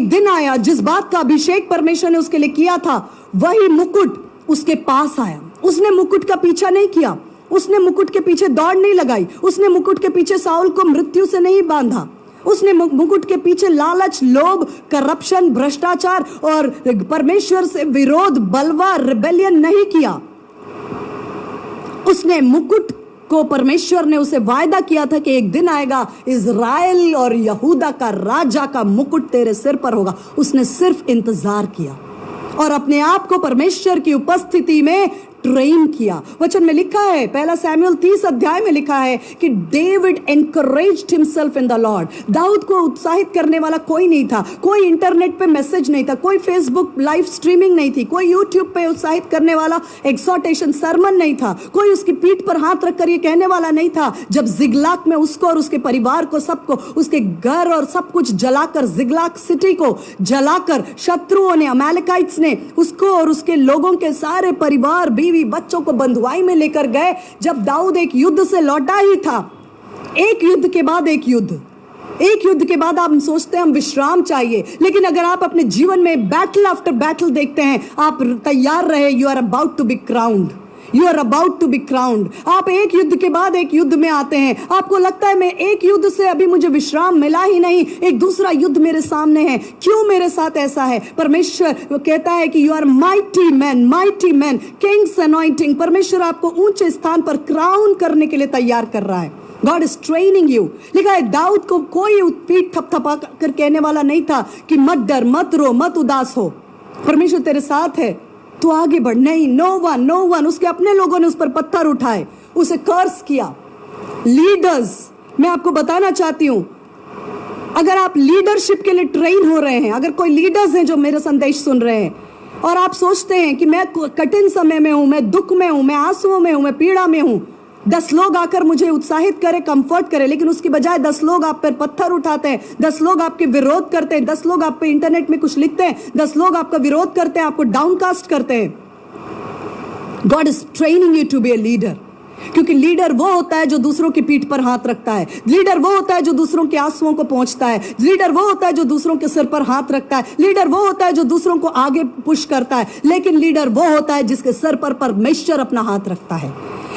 दिन आया जिस बात का अभिषेक परमेश्वर ने उसके लिए किया था, वही मुकुट उसके पास आया। उसने मुकुट का पीछा नहीं किया, उसने मुकुट के पीछे दौड़ नहीं लगाई, उसने मुकुट के पीछे साउल को मृत्यु से नहीं बांधा, उसने मुकुट के पीछे लालच, लोभ, करप्शन, भ्रष्टाचार और परमेश्वर से विरोध, बलवा, रिबेलियन नहीं किया। उसने मुकुट को, परमेश्वर ने उसे वायदा किया था कि एक दिन आएगा, इज़राइल और यहूदा का राजा का मुकुट तेरे सिर पर होगा। उसने सिर्फ इंतजार किया और अपने आप को परमेश्वर की उपस्थिति में ट्रेन किया। वचन में लिखा है, 1 शमूएल 30 अध्याय में लिखा है कि David encouraged himself in the Lord. दाऊद को उत्साहित करने वाला कोई नहीं था, कोई इंटरनेट पे मैसेज नहीं था, कोई फेसबुक लाइव स्ट्रीमिंग नहीं थी, कोई यूट्यूब पे उत्साहित करने वाला एक्सोर्टेशन सरमन नहीं था, कोई उसकी पीठ पर हाथ रखकर ये कहने वाला नहीं था। जब जिगलाक में उसको और उसके परिवार को, सबको, उसके घर और सब कुछ जलाकर, जिगलाक सिटी को जलाकर शत्रुओं ने, अमालेकाइट्स ने उसको और उसके लोगों के सारे परिवार, बीवी, बच्चों को बंधुआई में लेकर गए। जब दाऊद एक युद्ध से लौटा ही था, एक युद्ध के बाद एक युद्ध के बाद आप सोचते हैं हम विश्राम चाहिए, लेकिन अगर आप अपने जीवन में बैटल आफ्टर बैटल देखते हैं, आप तैयार रहे। You are about to be crowned. आप एक युद्ध के बाद एक युद्ध में आते हैं। आपको लगता है मैं एक युद्ध से अभी मुझे विश्राम मिला ही नहीं, एक दूसरा युद्ध मेरे सामने है, क्यों मेरे साथ ऐसा है? परमेश्वर कहता है कि you are mighty man, king's anointing. परमेश्वर आपको ऊंचे स्थान पर क्राउन करने के लिए तैयार कर रहा है। God is training you. लिखा है, दाऊद को कोई पीठ थपथपा कर कहने वाला नहीं था कि मत डर, मत रो, मत उदास हो, परमेश्वर तेरे साथ है, तो आगे बढ़। नहीं, नो वन। उसके अपने लोगों ने उस पर पत्थर उठाए, उसे कर्स किया। लीडर्स, मैं आपको बताना चाहती हूं, अगर आप लीडरशिप के लिए ट्रेन हो रहे हैं, अगर कोई लीडर्स हैं जो मेरा संदेश सुन रहे हैं और आप सोचते हैं कि मैं कठिन समय में हूं, मैं दुख में हूं, मैं आंसुओं में हूं, मैं पीड़ा में हूं, 10 लोग आकर मुझे उत्साहित करे, कंफर्ट करे, लेकिन उसकी बजाय 10 लोग आप पर पत्थर उठाते हैं, 10 लोग आपके विरोध करते हैं, 10 लोग आप पे इंटरनेट में कुछ लिखते हैं, 10 लोग आपका विरोध करते हैं, आपको डाउनकास्ट करते हैं। God is training you to be a leader, क्योंकि लीडर वो होता है जो दूसरों की पीठ पर हाथ रखता है। लीडर वो होता है जो दूसरों के आंसुओं को पहुंचता है। लीडर वो होता है जो दूसरों के सिर पर हाथ रखता है। लीडर वो होता है जो दूसरों को आगे पुश करता है। लेकिन लीडर वो होता है जिसके सिर पर परमेश्वर अपना हाथ रखता है।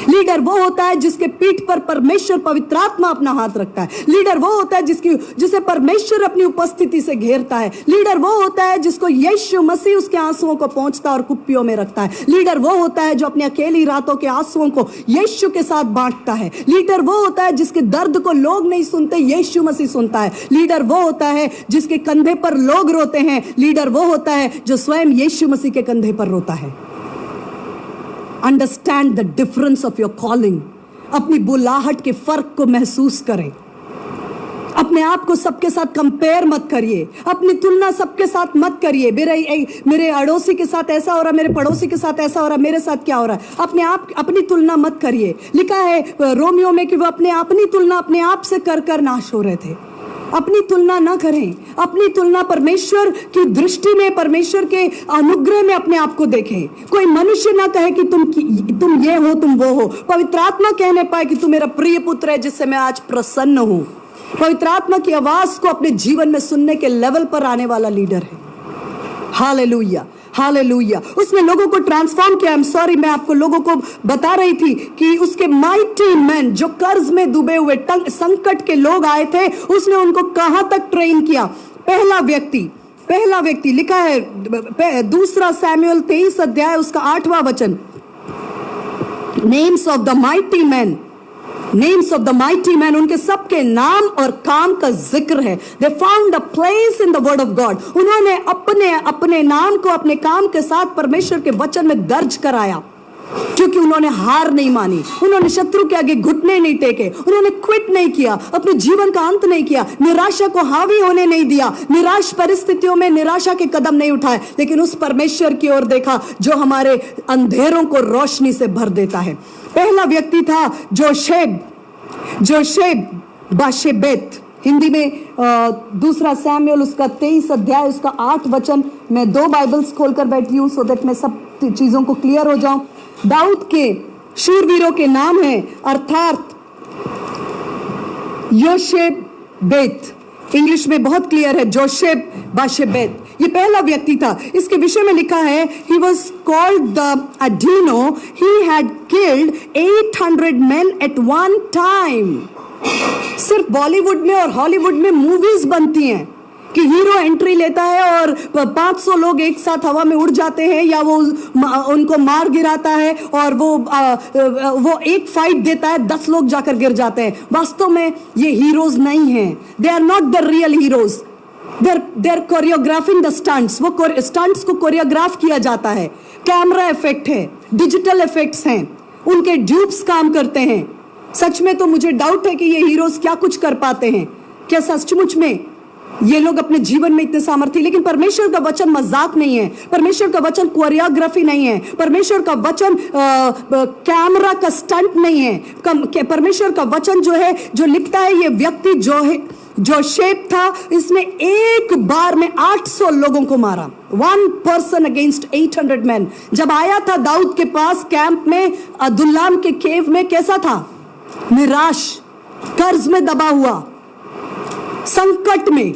लीडर वो होता है जिसके पीठ पर परमेश्वर, पवित्र आत्मा अपना हाथ रखता है। लीडर वो होता है जिसे परमेश्वर अपनी उपस्थिति से घेरता है। लीडर वो होता है जिसको यीशु मसीह उसके आंसुओं को पहुंचता और कुप्पियों में रखता है। लीडर वो होता है जो अपनी अकेली रातों के आंसुओं को यीशु के साथ बांटता है। लीडर वो होता है जिसके दर्द को लोग नहीं सुनते, यीशु मसीह सुनता है। लीडर वो होता है जिसके कंधे पर लोग रोते हैं। लीडर वो होता है जो स्वयं यीशु मसीह के कंधे पर रोता है। Understand the difference of your calling. अपनी बुलाहट के फर्क को महसूस करें। अपने आप को सबके साथ कंपेयर मत करिए, अपनी तुलना सबके साथ मत करिए। मेरे अड़ोसी के साथ ऐसा हो रहा, मेरे पड़ोसी के साथ ऐसा हो रहा, मेरे साथ क्या हो रहा है। अपनी तुलना मत करिए। लिखा है रोमियो में कि वो अपनी तुलना अपने आप से कर कर नाश हो रहे थे। अपनी तुलना ना करें, अपनी तुलना परमेश्वर की दृष्टि में, परमेश्वर के अनुग्रह में अपने आप को देखें। कोई मनुष्य ना कहे कि तुम ये हो, तुम वो हो। पवित्र आत्मा कहने पाए कि तू मेरा प्रिय पुत्र है जिससे मैं आज प्रसन्न हूं। पवित्र आत्मा की आवाज को अपने जीवन में सुनने के लेवल पर आने वाला लीडर है। Hallelujah, hallelujah. उसने लोगों को ट्रांसफॉर्म किया। आई एम सॉरी, मैं आपको लोगों को बता रही थी कि उसके माइटी मैन जो कर्ज में डूबे हुए संकट के लोग आए थे, उसने उनको कहां तक ट्रेन किया। पहला व्यक्ति लिखा है दूसरा सैमुएल 23 अध्याय उसका 8वां वचन। Names of the mighty man, names of the mighty man, उनके सबके नाम और काम का जिक्र है। They found a place in the word of God. उन्होंने अपने नाम को अपने काम के साथ परमेश्वर के वचन में दर्ज कराया, क्योंकि उन्होंने हार नहीं मानी, उन्होंने शत्रु के आगे घुटने नहीं टेके, उन्होंने क्विट नहीं किया, अपने जीवन का अंत नहीं किया, निराशा को हावी होने नहीं दिया, निराश परिस्थितियों में निराशा के कदम नहीं उठाए, लेकिन उस परमेश्वर की ओर देखा जो हमारे अंधेरों को रोशनी से भर देता है। पहला व्यक्ति था जोशेब बाशेबेत। हिंदी में दूसरा सैमुएल उसका 23 अध्याय उसका 8 वचन। मैं 2 बाइबल्स खोलकर बैठी हूं सो दैट मैं सब चीजों को क्लियर हो जाऊं। दाऊद के शूरवीरों के नाम है, अर्थात योशेबेत। इंग्लिश में बहुत क्लियर है, जोशेब बाशेबेत। ये पहला व्यक्ति था। इसके विषय में लिखा है, he was called the Adino. He had killed 800 men at one time. सिर्फ बॉलीवुड में और हॉलीवुड में मूवीज बनती हैं कि हीरो एंट्री लेता है और 500 लोग एक साथ हवा में उड़ जाते हैं, या वो उनको मार गिराता है, और वो एक फाइट देता है, 10 लोग जाकर गिर जाते हैं। वास्तव में ये हीरोज नहीं हैं। They are not the real heroes. They are choreographing the stunts. वो स्टंट्स को कोरियोग्राफ किया जाता है। कैमरा इफेक्ट है, डिजिटल इफेक्ट्स हैं, उनके ड्यूप्स काम करते हैं। सच में तो मुझे डाउट है कि ये हीरोज क्या कुछ कर पाते हैं। क्या सचमुच में ये लोग अपने जीवन में इतने सामर्थ्य? लेकिन परमेश्वर का वचन मजाक नहीं है, परमेश्वर का वचन कोरियोग्राफी नहीं है, परमेश्वर का वचन कैमरा का स्टंट नहीं है। परमेश्वर का वचन जो है, जो लिखता है, ये व्यक्ति जो शेप था, इसने एक बार में 800 लोगों को मारा। 1 person against 800 men। जब आया था दाऊद के पास कैंप में, अदुल्लाम के केव में, कैसा था? निराश, कर्ज में दबा हुआ, संकट में।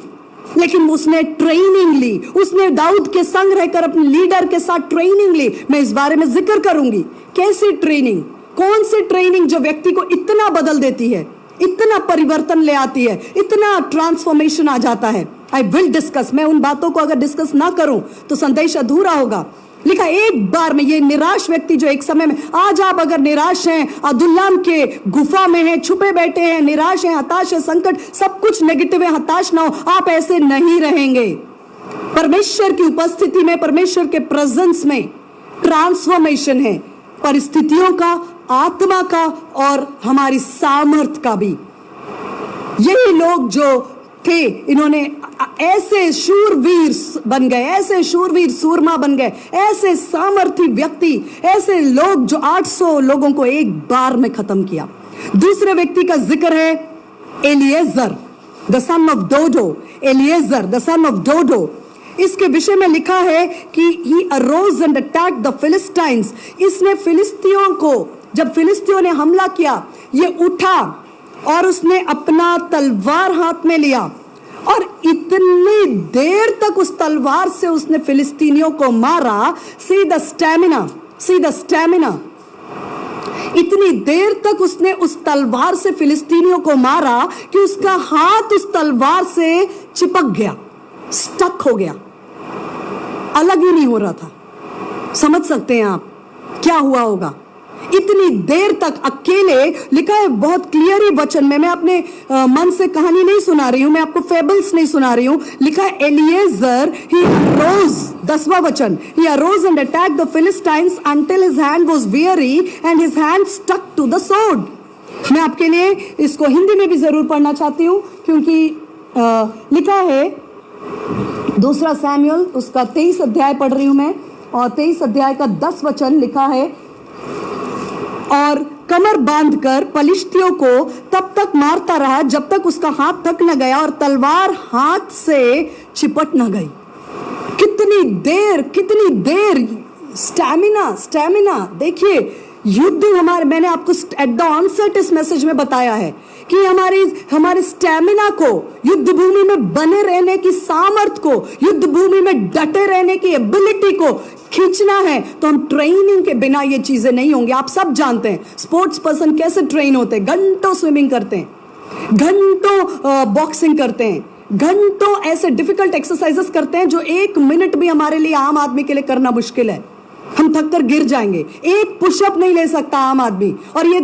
लेकिन उसने ट्रेनिंग ली, उसने दाऊद के संग रहकर अपने लीडर के साथ ट्रेनिंग ली। मैं इस बारे में जिक्र करूंगी। कैसी ट्रेनिंग, कौन सी ट्रेनिंग जो व्यक्ति को इतना बदल देती है, इतना परिवर्तन ले आती है, इतना ट्रांसफॉर्मेशन आ जाता है। I will discuss. मैं उन बातों को अगर डिस्कस ना करूं तो संदेश अधूरा होगा। लिखा एक बार में, ये निराश व्यक्ति जो एक समय में, आज आप अगर निराश हैं, अदुल्लाम के गुफा में हैं, छुपे बैठे हैं, निराश हैं, हताश है, संकट सब कुछ नेगेटिव है, हताश ना हो, आप ऐसे नहीं रहेंगे। परमेश्वर की उपस्थिति में, परमेश्वर के प्रेजेंस में ट्रांसफॉर्मेशन है, परिस्थितियों का, आत्मा का और हमारी सामर्थ का भी। यही लोग जो थे, इन्होंने ऐसे शूरवीर बन गए, ऐसे शूरवीर सूरमा बन गए, ऐसे सामर्थी व्यक्ति, ऐसे लोग जो 800 लोगों को एक बार में खत्म किया। दूसरे व्यक्ति का जिक्र है Eliezer the son of Dodo. Eliezer the son of Dodo, इसके विषय में लिखा है कि he arose and attacked the Philistines। इसने फिलिस्तियों को, जब फिलिस्तियों ने हमला किया, ये उठा और उसने अपना तलवार हाथ में लिया और इतनी देर तक उस तलवार से उसने फिलिस्तीनियों को मारा। See the stamina. इतनी देर तक उसने उस तलवार से फिलिस्तीनियों को मारा कि उसका हाथ उस तलवार से चिपक गया, स्टक हो गया, अलग ही नहीं हो रहा था। समझ सकते हैं आप क्या हुआ होगा? इतनी देर तक अकेले, लिखा है बहुत क्लियर ही वचन में, मैं अपने मन से कहानी नहीं सुना रही हूं, मैं आपको फेबल्स नहीं सुना रही हूं। लिखा है एलिएजर, he arose, 10वां वचन, he arose and attacked the Philistines until his hand was weary and his hand stuck to the sword। मैं आपके लिए इसको हिंदी में भी जरूर पढ़ना चाहती हूँ, क्योंकि लिखा है 2 सैमुएल उसका 23 अध्याय पढ़ रही हूं मैं, और 23 अध्याय का 10 वचन लिखा है, और कमर बांधकर पलिश्तियों को तब तक मारता रहा जब तक उसका हाथ थक न गया और तलवार हाथ से चिपट न गई। कितनी देर स्टैमिना देखिए, युद्ध मैंने आपको एट द ऑनसेट इस मैसेज में बताया है कि हमारे स्टैमिना को, युद्ध भूमि में बने रहने की सामर्थ्य को, युद्ध भूमि में डटे रहने की एबिलिटी को खींचना है, तो हम ट्रेनिंग के बिना ये चीजें नहीं होंगी। आप सब जानते हैं स्पोर्ट्स पर्सन कैसे ट्रेन होते हैं, घंटों स्विमिंग करते हैं, घंटों बॉक्सिंग करते हैं, घंटों ऐसे डिफिकल्ट एक्सरसाइजेस करते हैं जो 1 मिनट भी हमारे लिए, आम आदमी के लिए करना मुश्किल है। हम थक कर गिर जाएंगे। एक पुशअप नहीं ले सकता आम आदमी, और ये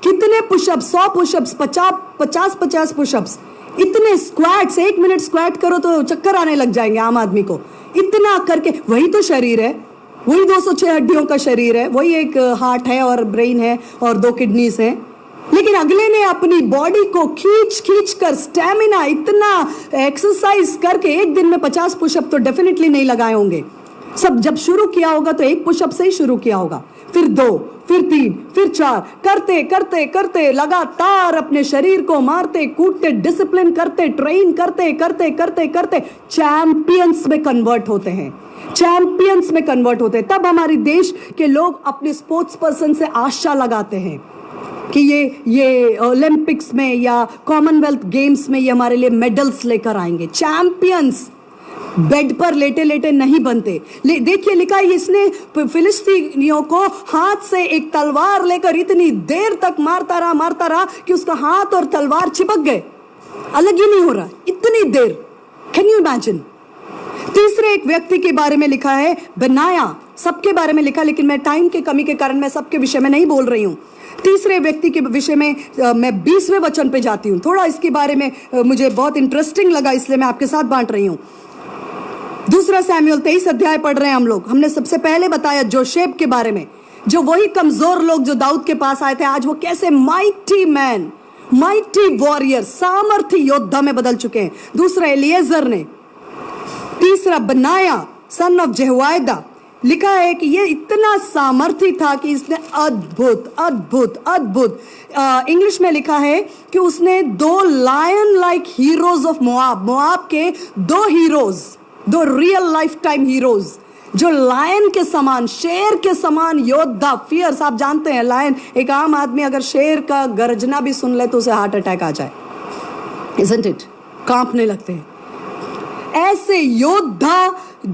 कितने पुशअप्स, 100 पुशअप्स, 50 पुशअप्स, इतने स्क्वाट्स, 1 मिनट स्क्वाट करो तो चक्कर आने लग जाएंगे आम आदमी को। इतना करके, वही तो शरीर है, वही 206 हड्डियों का शरीर है, वही एक हार्ट है और ब्रेन है और 2 किडनीज हैं, लेकिन अगले ने अपनी बॉडी को खींच कर स्टैमिना, इतना एक्सरसाइज करके 1 दिन में 50 पुशअप तो डेफिनेटली नहीं लगाए होंगे। सब जब शुरू किया होगा तो 1 पुशअप से ही शुरू किया होगा, फिर 2, फिर 3, फिर 4, करते लगातार अपने शरीर को मारते कूटते, डिसिप्लिन करते, ट्रेन करते चैंपियंस में कन्वर्ट होते हैं, तब हमारे देश के लोग अपने स्पोर्ट्स पर्सन से आशा लगाते हैं कि ये ओलंपिक्स में या कॉमनवेल्थ गेम्स में ये हमारे लिए मेडल्स लेकर आएंगे। चैंपियंस बेड पर लेटे नहीं बनते। देखिए लिखा है, इसने फिलिस्तीनियों को हाथ से एक तलवार लेकर इतनी देर तक मारता रहा कि उसका हाथ और तलवार चिपक गए, अलग ही नहीं हो रहा, इतनी देर। Can you imagine? तीसरे एक व्यक्ति के बारे में लिखा है, बनाया, सबके बारे में लिखा, लेकिन मैं टाइम के कमी के कारण मैं सबके विषय में नहीं बोल रही हूं। तीसरे व्यक्ति के विषय में मैं 20वें वचन पे जाती हूं। थोड़ा इसके बारे में मुझे बहुत इंटरेस्टिंग लगा, इसलिए मैं आपके साथ बांट रही हूं। 2 सैमुएल 23 अध्याय पढ़ रहे हैं हम लोग। हमने सबसे पहले बताया जोशेब के बारे में, जो वही कमजोर लोग जो दाऊद के पास आए थे, आज वो कैसे माइटी मैन, माइटी वॉरियर, सामर्थी योद्धा में बदल चुके हैं। दूसरा एलिएजर ने, तीसरा बनाया सन ऑफ जेहोयादा। लिखा है कि ये इतना सामर्थी था कि इसने अद्भुत इंग्लिश में लिखा है कि उसने 2 lion like heroes of Moab के 2 heroes, 2 real life time heroes, जो लायन के समान, शेर के समान योद्धा, फियर्स। आप जानते हैं लायन, एक आम आदमी अगर शेर का गर्जना भी सुन ले तो उसे हार्ट अटैक आ जाए, isn't it? कांपने लगते हैं। ऐसे योद्धा,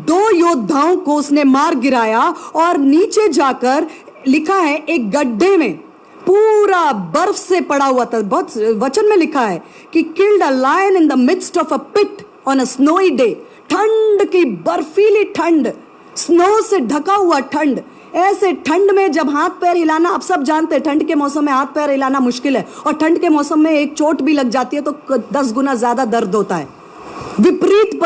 2 योद्धाओं को उसने मार गिराया, और नीचे जाकर लिखा है एक गड्ढे में पूरा बर्फ से पड़ा हुआ था। बहुत वचन में लिखा है कि killed a lion in the midst of a pit on a snowy day. ठंड की बर्फीली ठंड, स्नो से ढका हुआ ठंड, ऐसे ठंड में जब हाथ पैर हिलाना, आप सब जानते हैं ठंड के मौसम में हाथ पैर हिलाना मुश्किल है, और ठंड के मौसम में एक चोट भी लग जाती है तो 10 गुना ज्यादा दर्द होता है। विपरीत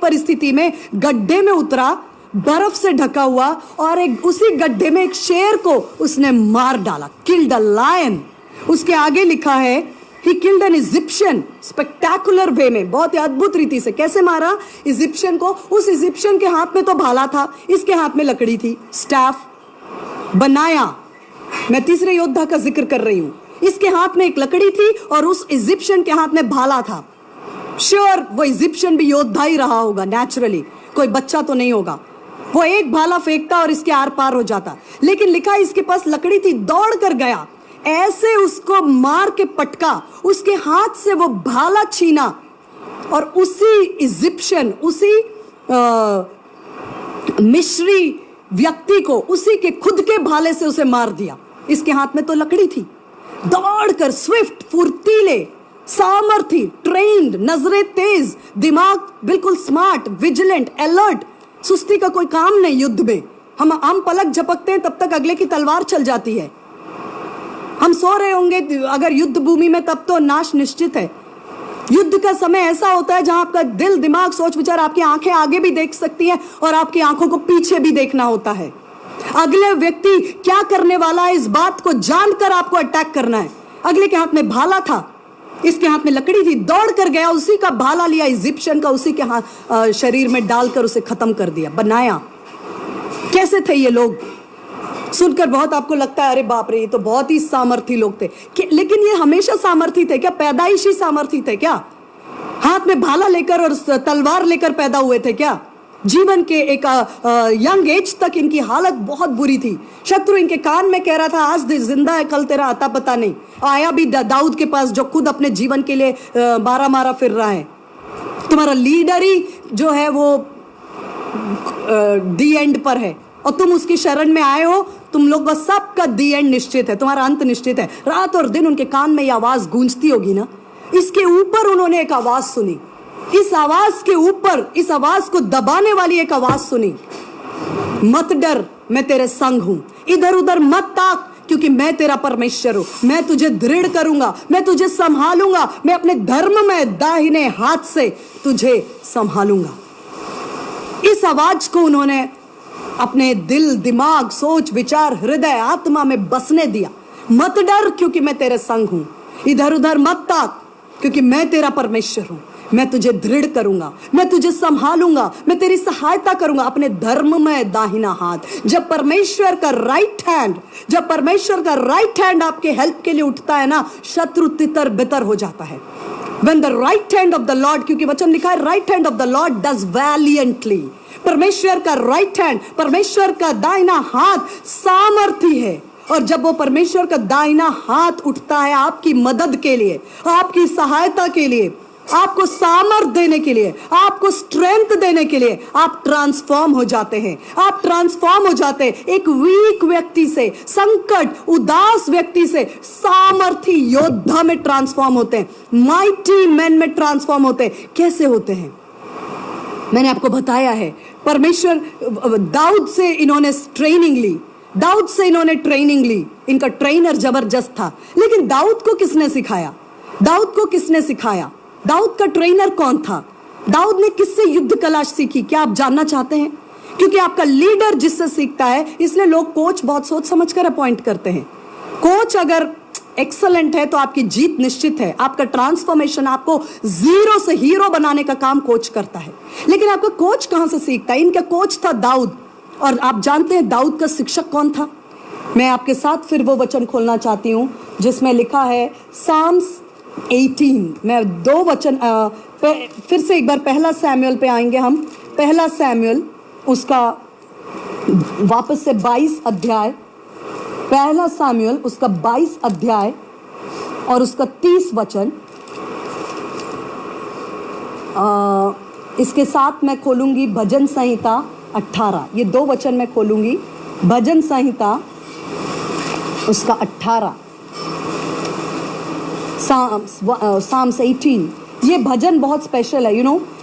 परिस्थिति में गड्ढे में उतरा, बर्फ से ढका हुआ, और उसी गड्ढे में एक शेर को उसने मार डाला, किल्ड अ लायन। उसके आगे लिखा है he killed an Egyptian spectacular way में, बहुत ही अद्भुत रीति से। कैसे मारा इजिप्शियन को? उस इजिप्शियन के हाथ में तो भाला था, इसके हाथ में लकड़ी थी, स्टाफ। बनाया, मैं तीसरे योद्धा का जिक्र कर रही हूं, इसके हाथ में एक लकड़ी थी और उस इजिप्शियन के हाथ में भाला था। श्योर वो इजिप्शियन भी योद्धा ही रहा होगा, नेचुरली, कोई बच्चा तो नहीं होगा। वो एक भाला फेंकता और इसके आर पार हो जाता, लेकिन लिखा इसके पास लकड़ी थी, दौड़ कर गया, ऐसे उसको मार के पटका, उसके हाथ से वो भाला छीना, और उसी इजिप्शियन, उसी मिस्री व्यक्ति को उसी के खुद के भाले से उसे मार दिया। इसके हाथ में तो लकड़ी थी। दौड़कर, स्विफ्ट, फुर्तीले, सामर्थी, ट्रेन्ड, नजरें तेज, दिमाग बिल्कुल स्मार्ट, विजिलेंट, अलर्ट, सुस्ती का कोई काम नहीं युद्ध में। हम पलक झपकते हैं तब तक अगले की तलवार चल जाती है। हम सो रहे होंगे अगर युद्ध भूमि में, तब तो नाश निश्चित है। युद्ध का समय ऐसा होता है जहां आपका दिल, दिमाग, सोच विचार, आपकी आंखें आगे भी देख सकती हैं और आपकी आंखों को पीछे भी देखना होता है। अगले व्यक्ति क्या करने वाला है इस बात को जानकर आपको अटैक करना है। अगले के हाथ में भाला था, इसके हाथ में लकड़ी थी, दौड़ कर गया, उसी का भाला लिया इजिप्शियन का, उसी के हाथ शरीर में डालकर उसे खत्म कर दिया, बनाया। कैसे थे ये लोग? सुनकर बहुत आपको लगता है अरे बाप रे, ये तो बहुत ही सामर्थी लोग थे, लेकिन ये हमेशा सामर्थी थे क्या? पैदाइशी सामर्थी थे क्या? हाथ में भाला लेकर और तलवार लेकर पैदा हुए थे क्या? जीवन के एक यंग एज तक इनकी हालत बहुत बुरी थी। शत्रु इनके कान में कह रहा था आज जिंदा है, कल तेरा अता पता नहीं। आया भी दाऊद के पास जो खुद अपने जीवन के लिए मारा फिर रहा है। तुम्हारा लीडर ही जो है वो दी एंड पर है और तुम उसकी शरण में आए हो, तुम लोग का सबका दी एंड निश्चित है, तुम्हारा अंत निश्चित है। रात और दिन उनके कान में ये आवाज गूंजती होगी ना। इसके ऊपर उन्होंने एक आवाज सुनी, इस आवाज के ऊपर, इस आवाज को दबाने वाली एक आवाज सुनी, मत डर, मैं तेरे संग हूं, इधर उधर मत ताक, क्योंकि मैं तेरा परमेश्वर हूं, मैं तुझे दृढ़ करूंगा, मैं तुझे संभालूंगा, मैं अपने धर्म में दाहिने हाथ से तुझे संभालूंगा। इस आवाज को उन्होंने अपने दिल, दिमाग, सोच, विचार, हृदय, आत्मा में बसने दिया। मत डर क्योंकि मैं तेरे संग हूं, इधर उधर मत ताक क्योंकि मैं तेरा परमेश्वर हूं, मैं तुझे दृढ़ करूंगा, मैं तुझे संभालूंगा, मैं तेरी सहायता करूंगा, अपने धर्म में दाहिना हाथ। जब परमेश्वर का राइट हैंड आपके हेल्प के लिए उठता है ना, शत्रु तितर बितर हो जाता है। When the right hand of the Lord, क्योंकि वचन लिखा है right hand of the Lord does valiantly। परमेश्वर का राइट हैंड, परमेश्वर का दाहिना हाथ सामर्थी है। और जब वो परमेश्वर का दाहिना हाथ उठता है आपकी मदद के लिए, आपकी सहायता के लिए, आपको सामर्थ देने के लिए, आपको स्ट्रेंथ देने के लिए, आप ट्रांसफॉर्म हो जाते हैं। आप ट्रांसफॉर्म हो जाते हैं एक वीक व्यक्ति से, संकट, उदास व्यक्ति से सामर्थी योद्धा में ट्रांसफॉर्म होते हैं, माइटी मैन में ट्रांसफॉर्म होते हैं। कैसे होते हैं? मैंने आपको बताया है। परमेश्वर, दाऊद से इन्होंने ट्रेनिंग ली, इनका ट्रेनर जबरदस्त था। लेकिन दाऊद को किसने सिखाया? दाऊद का ट्रेनर कौन था? दाऊद ने किससे युद्ध कला सीखी? क्या आप जानना चाहते हैं? क्योंकि आपका लीडर जिससे सीखता है, इसलिए लोग कोच बहुत सोच समझ कर अपॉइंट करते हैं। कोच अगर एक्सलेंट है तो आपकी जीत निश्चित है। आपका ट्रांसफॉर्मेशन, आपको जीरो से हीरो बनाने का काम कोच करता है। लेकिन आपका कोच कहां से सीखता है? इनका कोच था दाऊद। और आप जानते हैं दाऊद का शिक्षक कौन था? मैं आपके साथ फिर वो वचन खोलना चाहती हूं जिसमें लिखा है साम्स 18। मैं दो वचन फिर से एक बार पहला सैमुएल पे आएंगे हम। पहला सैमुएल उसका वापस से 22 अध्याय, पहला सैमुएल उसका 22 अध्याय और उसका 30 वचन। इसके साथ मैं खोलूंगी भजन संहिता 18। ये दो वचन मैं खोलूंगी। भजन संहिता उसका 18, साम्स 18। ये भजन बहुत स्पेशल है,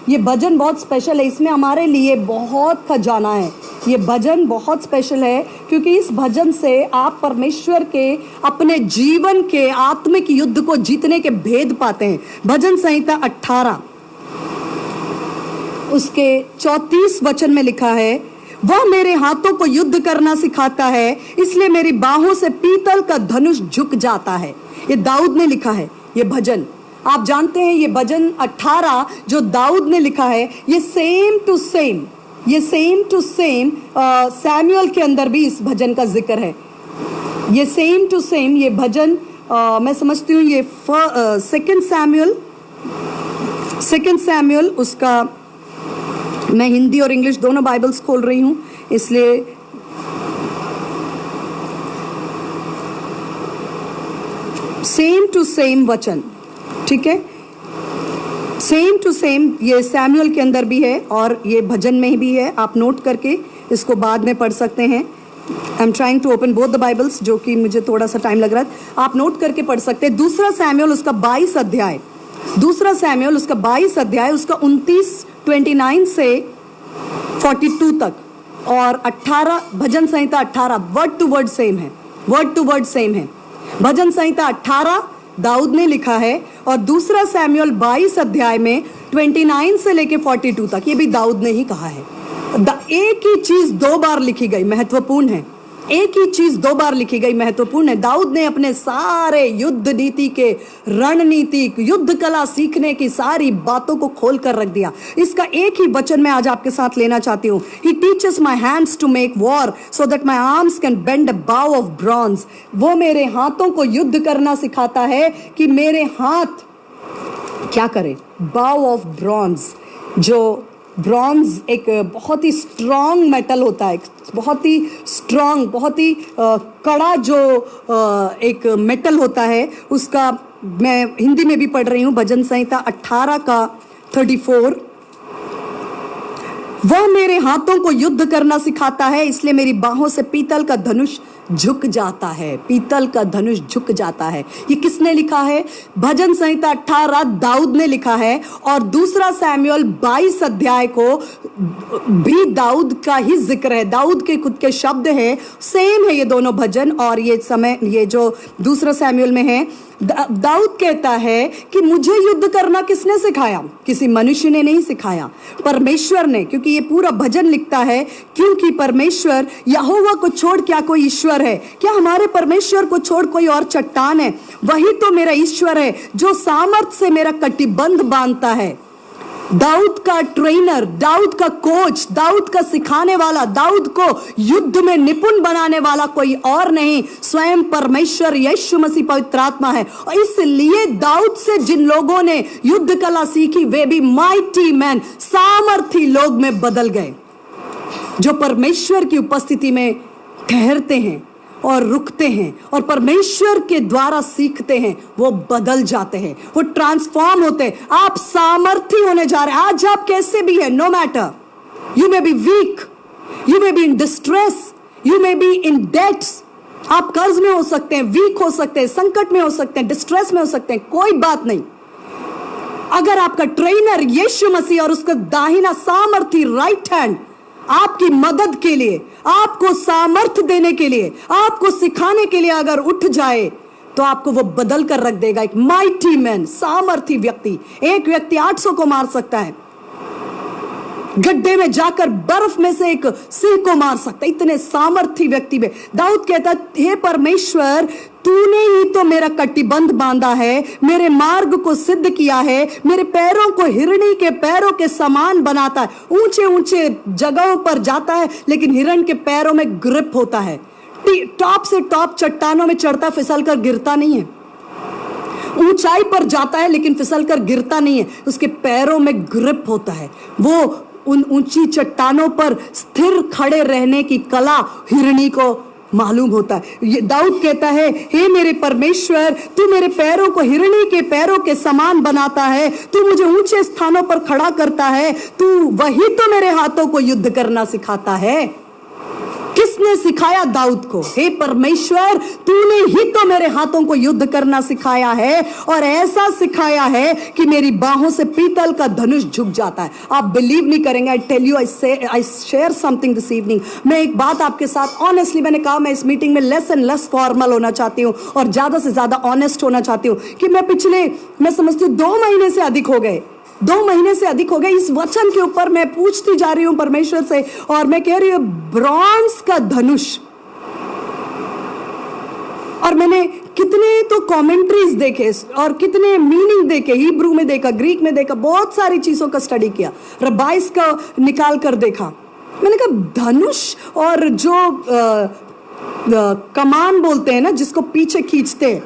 ये भजन बहुत स्पेशल है। इसमें हमारे लिए बहुत खजाना है। ये भजन बहुत स्पेशल है क्योंकि इस भजन से आप परमेश्वर के अपने जीवन के आत्मिक युद्ध को जीतने के भेद पाते हैं। भजन संहिता 18 उसके 34 वचन में लिखा है, वह मेरे हाथों को युद्ध करना सिखाता है, इसलिए मेरी बाहों से पीतल का धनुष झुक जाता है। ये दाऊद ने लिखा है ये भजन। आप जानते हैं ये भजन 18 जो दाऊद ने लिखा है, ये सेम टू सेम सैमुएल के अंदर भी इस भजन का जिक्र है। ये सेम टू सेम ये भजन मैं समझती हूँ ये सेकंड सैमुएल उसका, मैं हिंदी और इंग्लिश दोनों बाइबल्स खोल रही हूँ इसलिए सेम टू सेम वचन, ठीक है, सेम टू सेम ये सैमुएल के अंदर भी है और ये भजन में भी है। आप नोट करके इसको बाद में पढ़ सकते हैं। I am trying to open both the Bibles, जो कि मुझे थोड़ा सा टाइम लग रहा है। आप नोट करके पढ़ सकते हैं। दूसरा सैमुएल उसका 22 अध्याय उसका 29 से 42 तक और 18 भजन संहिता 18 वर्ड टू वर्ड सेम है। भजन संहिता 18 दाऊद ने लिखा है और दूसरा सैमुएल 22 अध्याय में 29 से लेके 42 तक ये भी दाऊद ने ही कहा है। एक ही चीज दो बार लिखी गई, महत्वपूर्ण है। एक ही चीज 2 बार लिखी गई महत्वपूर्ण है। दाऊद ने अपने सारे युद्ध नीति के रणनीति युद्ध कला सीखने की सारी बातों को खोल कर रख दिया। इसका एक ही वचन मैं आज आपके साथ लेना चाहती हूँ। He teaches my hands to make war so that my arms can bend a bow of bronze। वो मेरे हाथों को युद्ध करना सिखाता है कि मेरे हाथ क्या करे। बाव ऑफ ब्रॉन्ज, जो ब्रॉन्ज एक बहुत ही स्ट्रॉन्ग मेटल होता है, बहुत ही स्ट्रॉन्ग, बहुत ही कड़ा जो एक मेटल होता है, उसका मैं हिंदी में भी पढ़ रही हूँ, भजन संहिता 18 का 34। वह मेरे हाथों को युद्ध करना सिखाता है, इसलिए मेरी बाहों से पीतल का धनुष झुक जाता है। पीतल का धनुष झुक जाता है। ये किसने लिखा है? भजन संहिता 18 दाऊद ने लिखा है, और दूसरा सैमुएल 22 अध्याय को भी दाऊद का ही जिक्र है। दाऊद के खुद के शब्द है, सेम है ये दोनों भजन, और ये जो दूसरा सैमुएल में है, दाऊद कहता है कि मुझे युद्ध करना किसने सिखाया? किसी मनुष्य ने नहीं सिखाया, परमेश्वर ने। क्योंकि ये पूरा भजन लिखता है क्योंकि परमेश्वर, यहोवा को छोड़ क्या कोई ईश्वर है? क्या हमारे परमेश्वर को छोड़ कोई और चट्टान है? वही तो मेरा ईश्वर है जो सामर्थ्य से मेरा कटिबंध बांधता है। दाऊद का ट्रेनर, दाऊद का कोच, दाऊद का सिखाने वाला, दाऊद को युद्ध में निपुण बनाने वाला कोई और नहीं, स्वयं परमेश्वर यीशु मसीह पवित्र आत्मा है। और इसलिए दाऊद से जिन लोगों ने युद्ध कला सीखी वे भी माइटी मैन, सामर्थी लोग में बदल गए, जो परमेश्वर की उपस्थिति में ठहरते हैं और रुकते हैं और परमेश्वर के द्वारा सीखते हैं। वो बदल जाते हैं, वो ट्रांसफॉर्म होते हैं। आप सामर्थी होने जा रहे हैं। आज आप कैसे भी हैं, no matter, you may be weak, you may be in distress, you may be in debts. आप कर्ज में हो सकते हैं, वीक हो सकते हैं, संकट में हो सकते हैं, डिस्ट्रेस में हो सकते हैं, कोई बात नहीं। अगर आपका ट्रेनर यीशु मसीह और उसका दाहिना सामर्थी राइट हैंड आपकी मदद के लिए, आपको सामर्थ देने के लिए, आपको सिखाने के लिए अगर उठ जाए, तो आपको वो बदल कर रख देगा। एक माइटी मैन, सामर्थी व्यक्ति। एक व्यक्ति 800 को मार सकता है, गड्ढे में जाकर बर्फ में से एक सिंह को मार सकता है, इतने सामर्थी व्यक्ति में। दाऊद कहता, हे परमेश्वर, तूने ही तो मेरा कटिबंध बांधा है, मेरे मार्ग को सिद्ध किया है, मेरे पैरों को हिरणी के पैरों के समान बनाता है। ऊंचे ऊंचे जगहों पर जाता है, लेकिन हिरण के पैरों में ग्रिप होता है। टॉप से टॉप चट्टानों में चढ़ता, फिसल कर गिरता नहीं है। ऊंचाई पर जाता है लेकिन फिसल कर गिरता नहीं है, उसके पैरों में ग्रिप होता है। वो उन ऊंची चट्टानों पर स्थिर खड़े रहने की कला हिरणी को मालूम होता है। ये दाऊद कहता है, हे मेरे परमेश्वर, तू मेरे पैरों को हिरणी के पैरों के समान बनाता है, तू मुझे ऊंचे स्थानों पर खड़ा करता है, तू वही तो मेरे हाथों को युद्ध करना सिखाता है। किसने सिखाया दाऊद को? हे परमेश्वर, तूने ही तो मेरे हाथों को युद्ध करना सिखाया है, और ऐसा सिखाया है कि मेरी बाहों से पीतल का धनुष झुक जाता है। आप बिलीव नहीं करेंगे, I tell you, I share something this evening. मैं एक बात आपके साथ ऑनेस्टली, मैंने कहा मैं इस मीटिंग में लेस एंड लेस फॉर्मल होना चाहती हूँ और ज्यादा से ज्यादा ऑनेस्ट होना चाहती हूँ कि मैं समझती हूँ 2 महीने से अधिक हो गए, 2 महीने से अधिक हो गए इस वचन के ऊपर मैं पूछती जा रही हूं परमेश्वर से, और मैं कह रही हूं ब्रॉन्ज का धनुष। और मैंने कितने तो कमेंट्रीज देखे और कितने मीनिंग देखे, हिब्रू में देखा, ग्रीक में देखा, बहुत सारी चीजों का स्टडी किया, रबाइस का निकाल कर देखा। मैंने कहा धनुष और जो कमान बोलते हैं ना, जिसको पीछे खींचते हैं,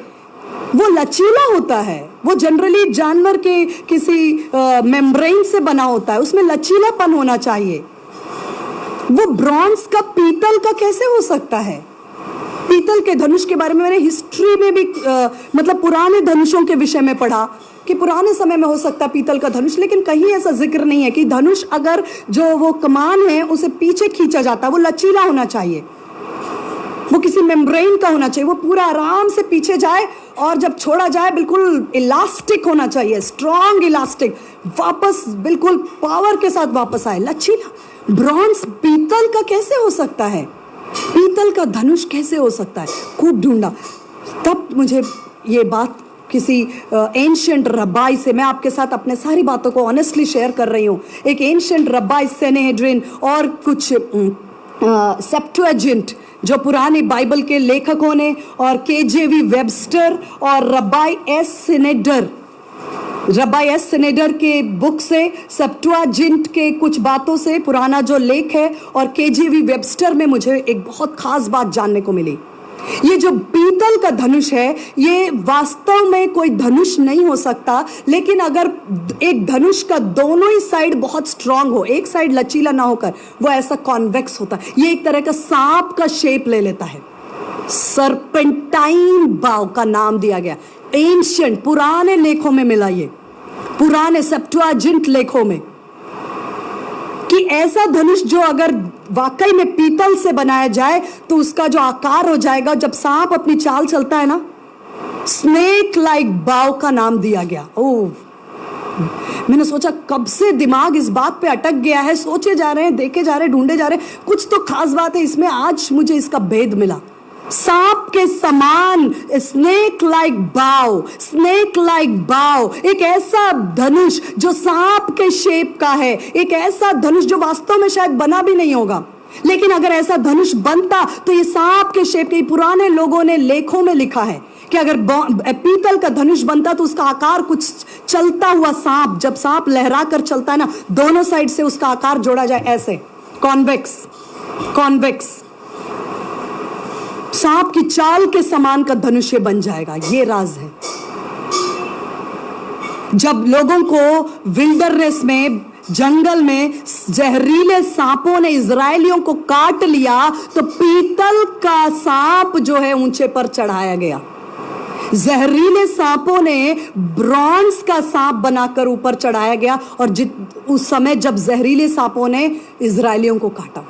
वो लचीला होता है। वो जनरली जानवर के किसी मेम्ब्रेन से बना होता है, उसमें लचीलापन होना चाहिए। वो ब्रॉन्ज का पीतल का कैसे हो सकता है? पीतल के धनुष के बारे में मैंने हिस्ट्री में भी मतलब पुराने धनुषों के विषय में पढ़ा कि पुराने समय में हो सकता है पीतल का धनुष, लेकिन कहीं ऐसा जिक्र नहीं है कि धनुष अगर जो वो कमान है उसे पीछे खींचा जाता है, वो लचीला होना चाहिए, वो किसी मेम्ब्रेन का होना चाहिए, वो पूरा आराम से पीछे जाए और जब छोड़ा जाए बिल्कुल इलास्टिक होना चाहिए, स्ट्रॉन्ग इलास्टिक, वापस बिल्कुल पावर के साथ वापस आए, लचीला। ब्रॉन्ज पीतल का कैसे हो सकता है? पीतल का धनुष कैसे हो सकता है? खूब ढूंढा, तब मुझे ये बात किसी एंशिएंट रब्बाई से, मैं आपके साथ अपने सारी बातों को ऑनेस्टली शेयर कर रही हूँ, एक एंशिएंट रब्बाई सेनेहेड्रिन और कुछ सेप्टुएजिंट जो पुरानी बाइबल के लेखकों ने और केजेवी वेबस्टर और रबाई एस सिनेडर के बुक से, सेप्टुअजिंट के कुछ बातों से, पुराना जो लेख है, और केजेवी वेबस्टर में मुझे एक बहुत खास बात जानने को मिली। ये जो पीतल का धनुष है, ये वास्तव में कोई धनुष नहीं हो सकता, लेकिन अगर एक धनुष का दोनों ही साइड बहुत स्ट्रांग हो, एक साइड लचीला ना होकर वो ऐसा कॉन्वेक्स होता है, ये एक तरह का सांप का शेप ले लेता है। सर्पेंटाइन बाव का नाम दिया गया। एंशिएंट पुराने लेखों में मिला, ये पुराने सेप्टुअजिंट लेखों में, कि ऐसा धनुष जो अगर वाकई में पीतल से बनाया जाए तो उसका जो आकार हो जाएगा, जब सांप अपनी चाल चलता है ना, स्नेक लाइक बाव का नाम दिया गया। ओह, मैंने सोचा कब से दिमाग इस बात पे अटक गया है, सोचे जा रहे हैं, देखे जा रहे हैं, ढूंढे जा रहे हैं, कुछ तो खास बात है इसमें। आज मुझे इसका भेद मिला। सांप के समान, स्नेक लाइक बाव, स्नेक लाइक बाव, एक ऐसा धनुष जो सांप के शेप का है, एक ऐसा धनुष जो वास्तव में शायद बना भी नहीं होगा, लेकिन अगर ऐसा धनुष बनता तो ये सांप के शेप के। पुराने लोगों ने लेखों में लिखा है कि अगर पीतल का धनुष बनता तो उसका आकार कुछ चलता हुआ सांप, जब सांप लहरा कर चलता है ना, दोनों साइड से उसका आकार जोड़ा जाए, ऐसे कॉन्वेक्स कॉन्वेक्स, सांप की चाल के समान का धनुष बन जाएगा। ये राज है। जब लोगों को विल्डरनेस में, जंगल में जहरीले सांपों ने इजरायलियों को काट लिया तो पीतल का सांप जो है ऊंचे पर चढ़ाया गया। जहरीले सांपों ने ब्रॉन्ज का सांप बनाकर ऊपर चढ़ाया गया, और उस समय जब जहरीले सांपों ने इजरायलियों को काटा।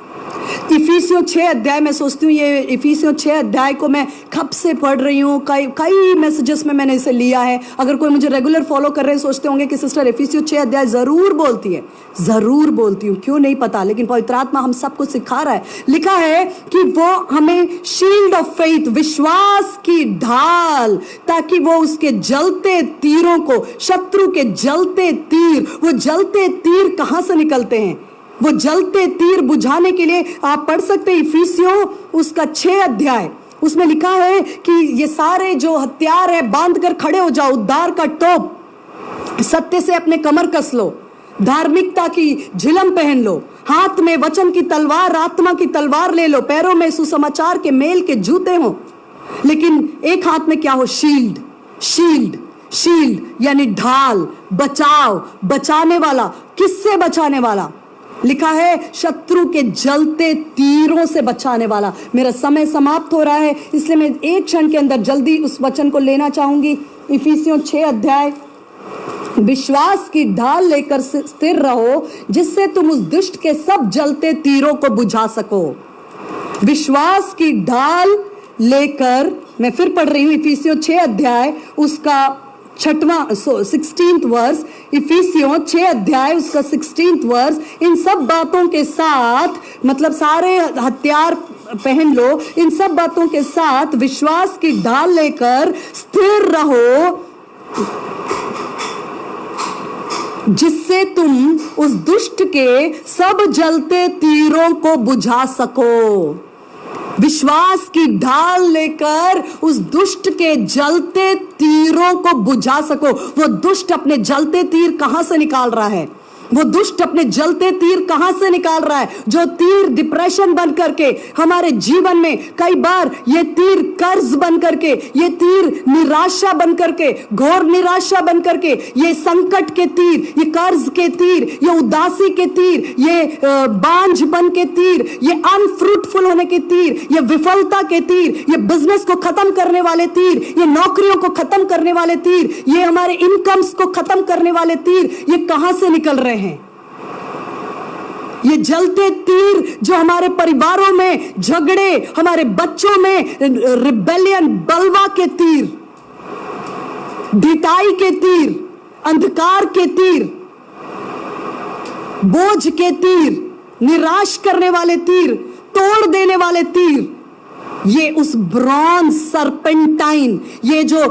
इफिसियों 6 अध्याय, मैं सोचती हूँ ये इफिसियों 6 अध्याय को मैं कब से पढ़ रही हूँ, कई मैसेजेस में मैंने इसे लिया है। अगर कोई मुझे रेगुलर फॉलो कर रहे हैं सोचते होंगे कि सिस्टर इफिसियों 6 अध्याय जरूर बोलती है। जरूर बोलती हूँ, क्यों नहीं पता, लेकिन पवित्र आत्मा हम सबको सिखा रहा है। लिखा है कि वो हमें शील्ड ऑफ फेथ, विश्वास की ढाल, ताकि वो उसके जलते तीरों को, शत्रु के जलते तीर, वो जलते तीर कहां से निकलते हैं, वो जलते तीर बुझाने के लिए आप पढ़ सकते हैं इफिसियों उसका 6 अध्याय। उसमें लिखा है कि ये सारे जो हथियार है बांध कर खड़े हो जाओ, उद्धार का टोप, सत्य से अपने कमर कस लो, धार्मिकता की झिलम पहन लो, हाथ में वचन की तलवार, आत्मा की तलवार ले लो, पैरों में सुसमाचार के मेल के जूते हो, लेकिन एक हाथ में क्या हो, शील्ड। शील्ड शील्ड यानी ढाल, बचाव, बचाने वाला। किससे बचाने वाला? लिखा है शत्रु के जलते तीरों से बचाने वाला। मेरा समय समाप्त हो रहा है, इसलिए मैं एक क्षण के अंदर जल्दी उस वचन को लेना चाहूंगी। इफिसियों 6 अध्याय, विश्वास की ढाल लेकर स्थिर रहो, जिससे तुम उस दुष्ट के सब जलते तीरों को बुझा सको। विश्वास की ढाल लेकर, मैं फिर पढ़ रही हूं इफिसियों 6 अध्याय उसका 16th वर्स, इफिसियों 6 अध्याय उसका 16th वर्स। इन सब बातों के साथ, मतलब सारे हथियार पहन लो, इन सब बातों के साथ विश्वास की ढाल लेकर स्थिर रहो, जिससे तुम उस दुष्ट के सब जलते तीरों को बुझा सको। विश्वास की ढाल लेकर उस दुष्ट के जलते तीरों को बुझा सको। वो दुष्ट अपने जलते तीर कहां से निकाल रहा है? वो दुष्ट अपने जलते तीर कहां से निकाल रहा है? जो तीर डिप्रेशन बन करके हमारे जीवन में, कई बार ये तीर कर्ज बन करके, ये तीर निराशा बन करके, घोर निराशा बन करके, ये संकट के तीर, ये कर्ज के तीर, ये उदासी के तीर, ये बांझ बन के तीर, ये अनफ्रूटफुल होने के तीर, ये विफलता के तीर, ये बिजनेस को खत्म करने वाले तीर, ये नौकरियों को खत्म करने वाले तीर, ये हमारे इनकम्स को खत्म करने वाले तीर, ये कहां से निकल रहे हैं? ये जलते तीर जो हमारे परिवारों में झगड़े, हमारे बच्चों में रिबेलियन, बलवा के तीर, ढिठाई के तीर, अंधकार के तीर, बोझ के तीर, निराश करने वाले तीर, तोड़ देने वाले तीर, ये उस ब्रॉन्ज सर्पेंटाइन, ये जो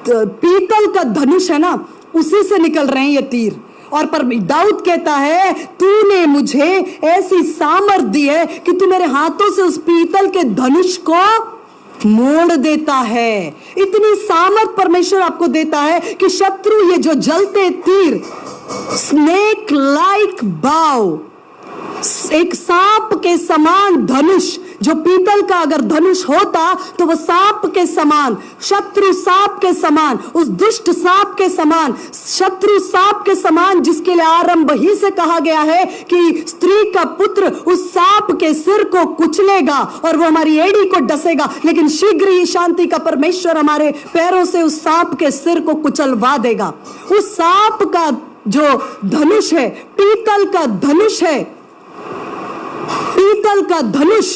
पीतल का धनुष है ना, उसी से निकल रहे हैं ये तीर। और पर दाऊद कहता है तूने मुझे ऐसी सामर्थ दी है कि तू मेरे हाथों से उस पीतल के धनुष को मोड़ देता है। इतनी सामर्थ परमेश्वर आपको देता है कि शत्रु ये जो जलते तीर, स्नेक लाइक बाव, एक सांप के समान धनुष, जो पीतल का अगर धनुष होता तो वो सांप के समान, शत्रु सांप के समान, उस दुष्ट सांप के समान, शत्रु सांप के समान, जिसके लिए आरंभ ही से कहा गया है कि स्त्री का पुत्र उस सांप के सिर को कुचलेगा और वो हमारी एड़ी को डसेगा, लेकिन शीघ्र ही शांति का परमेश्वर हमारे पैरों से उस सांप के सिर को कुचलवा देगा। उस सांप का जो धनुष है, पीतल का धनुष है, पीतल का धनुष,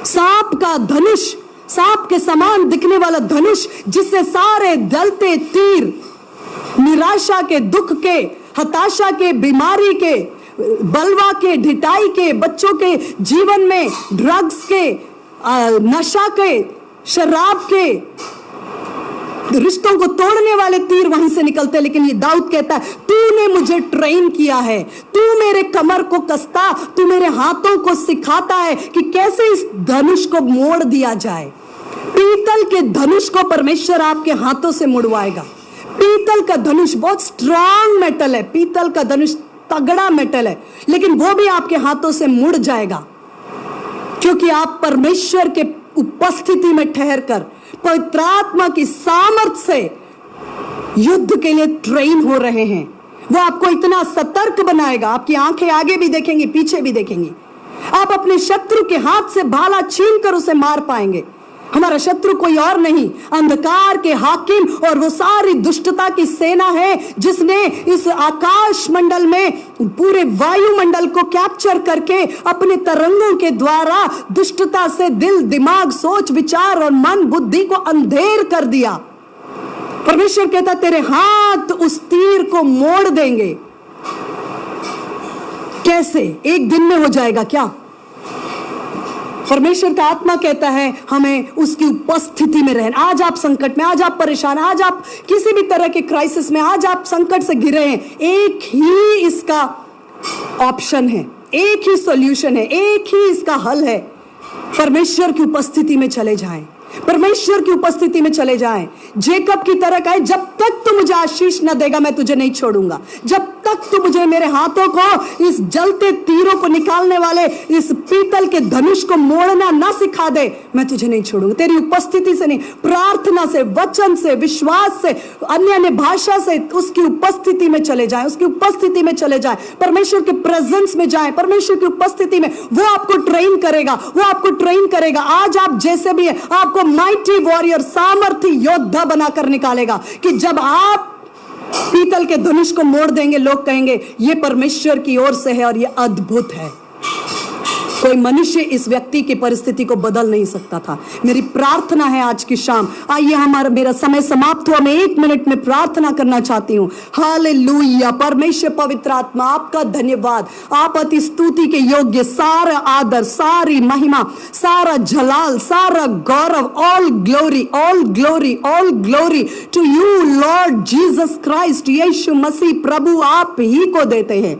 सांप का धनुष, सांप के समान दिखने वाला धनुष, जिससे सारे जलते तीर, निराशा के, दुख के, हताशा के, बीमारी के, बलवा के, ढिठाई के, बच्चों के जीवन में ड्रग्स के, नशा के, शराब के, रिश्तों को तोड़ने वाले तीर वहीं से निकलते। लेकिन ये दाऊद कहता है तूने मुझे ट्रेन किया है, तू मेरे कमर को कसता, तू मेरे हाथों को सिखाता है कि कैसे इस धनुष को मोड़ दिया जाए। पीतल के धनुष को परमेश्वर आपके हाथों से मुड़वाएगा। पीतल का धनुष बहुत स्ट्रांग मेटल है, पीतल का धनुष तगड़ा मेटल है, लेकिन वो भी आपके हाथों से मुड़ जाएगा, क्योंकि आप परमेश्वर के उपस्थिति में ठहरकर पवित्र आत्मा की सामर्थ से युद्ध के लिए ट्रेन हो रहे हैं। वो आपको इतना सतर्क बनाएगा, आपकी आंखें आगे भी देखेंगी, पीछे भी देखेंगी। आप अपने शत्रु के हाथ से भाला छीनकर उसे मार पाएंगे। हमारा शत्रु कोई और नहीं, अंधकार के हाकिम और वो सारी दुष्टता की सेना है, जिसने इस आकाश मंडल में पूरे वायुमंडल को कैप्चर करके अपने तरंगों के द्वारा दुष्टता से दिल, दिमाग, सोच, विचार और मन, बुद्धि को अंधेर कर दिया। परमेश्वर कहता तेरे हाथ उस तीर को मोड़ देंगे। कैसे? एक दिन में हो जाएगा क्या? परमेश्वर का आत्मा कहता है हमें उसकी उपस्थिति में रहना। आज आप संकट में, आज आप परेशान, आज आप किसी भी तरह के क्राइसिस में, आज आप संकट से घिरे हैं, एक ही इसका ऑप्शन है, एक ही सॉल्यूशन है, एक ही इसका हल है। परमेश्वर की उपस्थिति में चले जाएं, परमेश्वर की उपस्थिति में चले जाएं। जेकब की तरह कहे जब तक तू मुझे आशीष न देगा मैं तुझे नहीं छोड़ूंगा, जब तक तू मुझे मेरे हाथों को इस जलते तीरों को निकालने वाले इस पीतल के धनुष को मोड़ना ना सिखा दे, मैं तुझे नहीं छोड़ूंगा। तेरी उपस्थिति से नहीं, प्रार्थना से, वचन से, विश्वास से, अन्य अन्य भाषा से उसकी उपस्थिति में चले जाएं, उसकी उपस्थिति में चले जाएं, परमेश्वर के प्रेजेंस में जाएं, परमेश्वर की उपस्थिति में। वो आपको ट्रेन करेगा, वो आपको ट्रेन करेगा। आज आप जैसे भी है, आपको माइटी वॉरियर, सामर्थी योद्धा बनाकर निकालेगा कि जब आप पीतल के धनुष को मोड़ देंगे, लोग कहेंगे ये परमेश्वर की ओर से है और ये अद्भुत है। कोई मनुष्य इस व्यक्ति की परिस्थिति को बदल नहीं सकता था। मेरी प्रार्थना है आज की शाम, आइए मेरा समय समाप्त हुआ, मैं 1 मिनट में प्रार्थना करना चाहती हूँ। हालेलुया। परमेश्वर पवित्र आत्मा आपका धन्यवाद, आप अति स्तुति के योग्य, सारा आदर, सारी महिमा, सारा जलाल, सारा गौरव, all glory, all glory, all glory to you Lord Jesus Christ. यीशु मसीह प्रभु आप ही को देते हैं,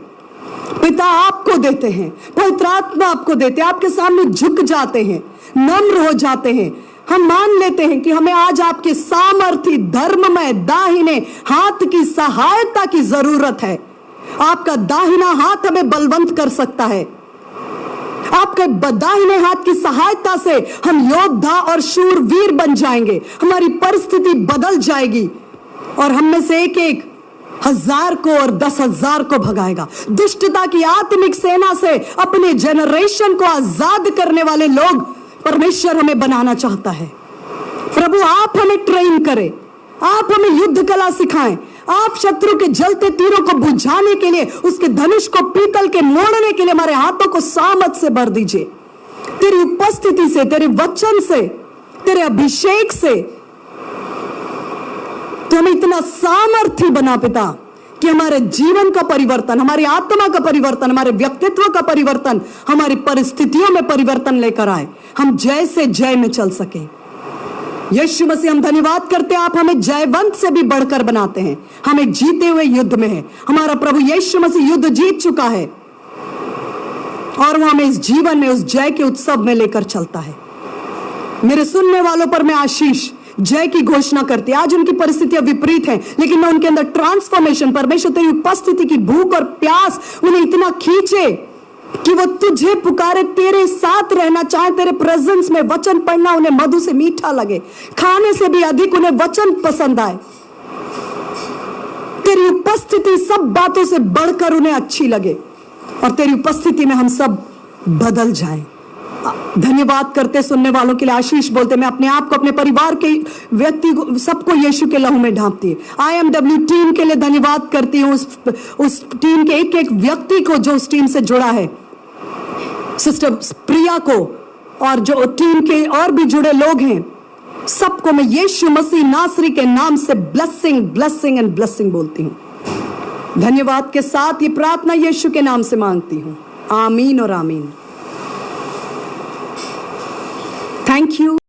पिता आपको देते हैं, पवित्र आत्मा आपको देते हैं। आपके सामने झुक जाते हैं, नम्र हो जाते हैं। हम मान लेते हैं कि हमें आज आपके सामर्थी, धर्ममय दाहिने हाथ की सहायता की जरूरत है। आपका दाहिना हाथ हमें बलवंत कर सकता है। आपके दाहिने हाथ की सहायता से हम योद्धा और शूरवीर बन जाएंगे। हमारी परिस्थिति बदल जाएगी और हम में से एक एक 1000 को और 10,000 को भगाएगा। दुष्टता की आत्मिक सेना से अपने जनरेशन को आजाद करने वाले लोग परमेश्वर हमें बनाना चाहता है। प्रभु आप हमें ट्रेन करें, आप हमें युद्ध कला सिखाएं, आप शत्रु के जलते तीरों को बुझाने के लिए, उसके धनुष को पीतल के मोड़ने के लिए हमारे हाथों को सामर्थ से भर दीजिए। तेरी उपस्थिति से, तेरे वचन से, तेरे अभिषेक से तो हमें इतना सामर्थी बना पिता कि हमारे जीवन का परिवर्तन, हमारी आत्मा का परिवर्तन, हमारे व्यक्तित्व का परिवर्तन, हमारी परिस्थितियों में परिवर्तन लेकर आए। हम जय से जय में चल सके। यीशु मसीह हम धन्यवाद करते हैं, आप हमें जयवंत से भी बढ़कर बनाते हैं, हमें जीते हुए युद्ध में है। हमारा प्रभु यीशु मसीह युद्ध जीत चुका है और वो हमें इस जीवन में उस जय के उत्सव में लेकर चलता है। मेरे सुनने वालों पर मैं आशीष जय की घोषणा करती। आज उनकी परिस्थितियां विपरीत हैं, लेकिन मैं उनके अंदर ट्रांसफॉर्मेशन, परमेश्वर तेरी उपस्थिति की भूख और प्यास उन्हें इतना खींचे कि वो तुझे पुकारे, तेरे साथ रहना चाहे, तेरे प्रेजेंस में वचन पढ़ना उन्हें मधु से मीठा लगे, खाने से भी अधिक उन्हें वचन पसंद आए, तेरी उपस्थिति सब बातों से बढ़कर उन्हें अच्छी लगे और तेरी उपस्थिति में हम सब बदल जाएं। धन्यवाद करते सुनने वालों के लिए, आशीष बोलते। मैं अपने आप को, अपने परिवार के व्यक्ति को, सबको यीशु के लहू में ढांपती है। IMW टीम के लिए धन्यवाद करती हूँ, उस टीम के एक एक व्यक्ति को जो उस टीम से जुड़ा है, सिस्टर प्रिया को और जो टीम के और भी जुड़े लोग हैं, सबको मैं यीशु मसीह नासरी के नाम से ब्लेसिंग ब्लेसिंग एंड ब्लेसिंग बोलती हूँ। धन्यवाद के साथ ये प्रार्थना यीशु के नाम से मांगती हूँ, आमीन और आमीन। Thank you.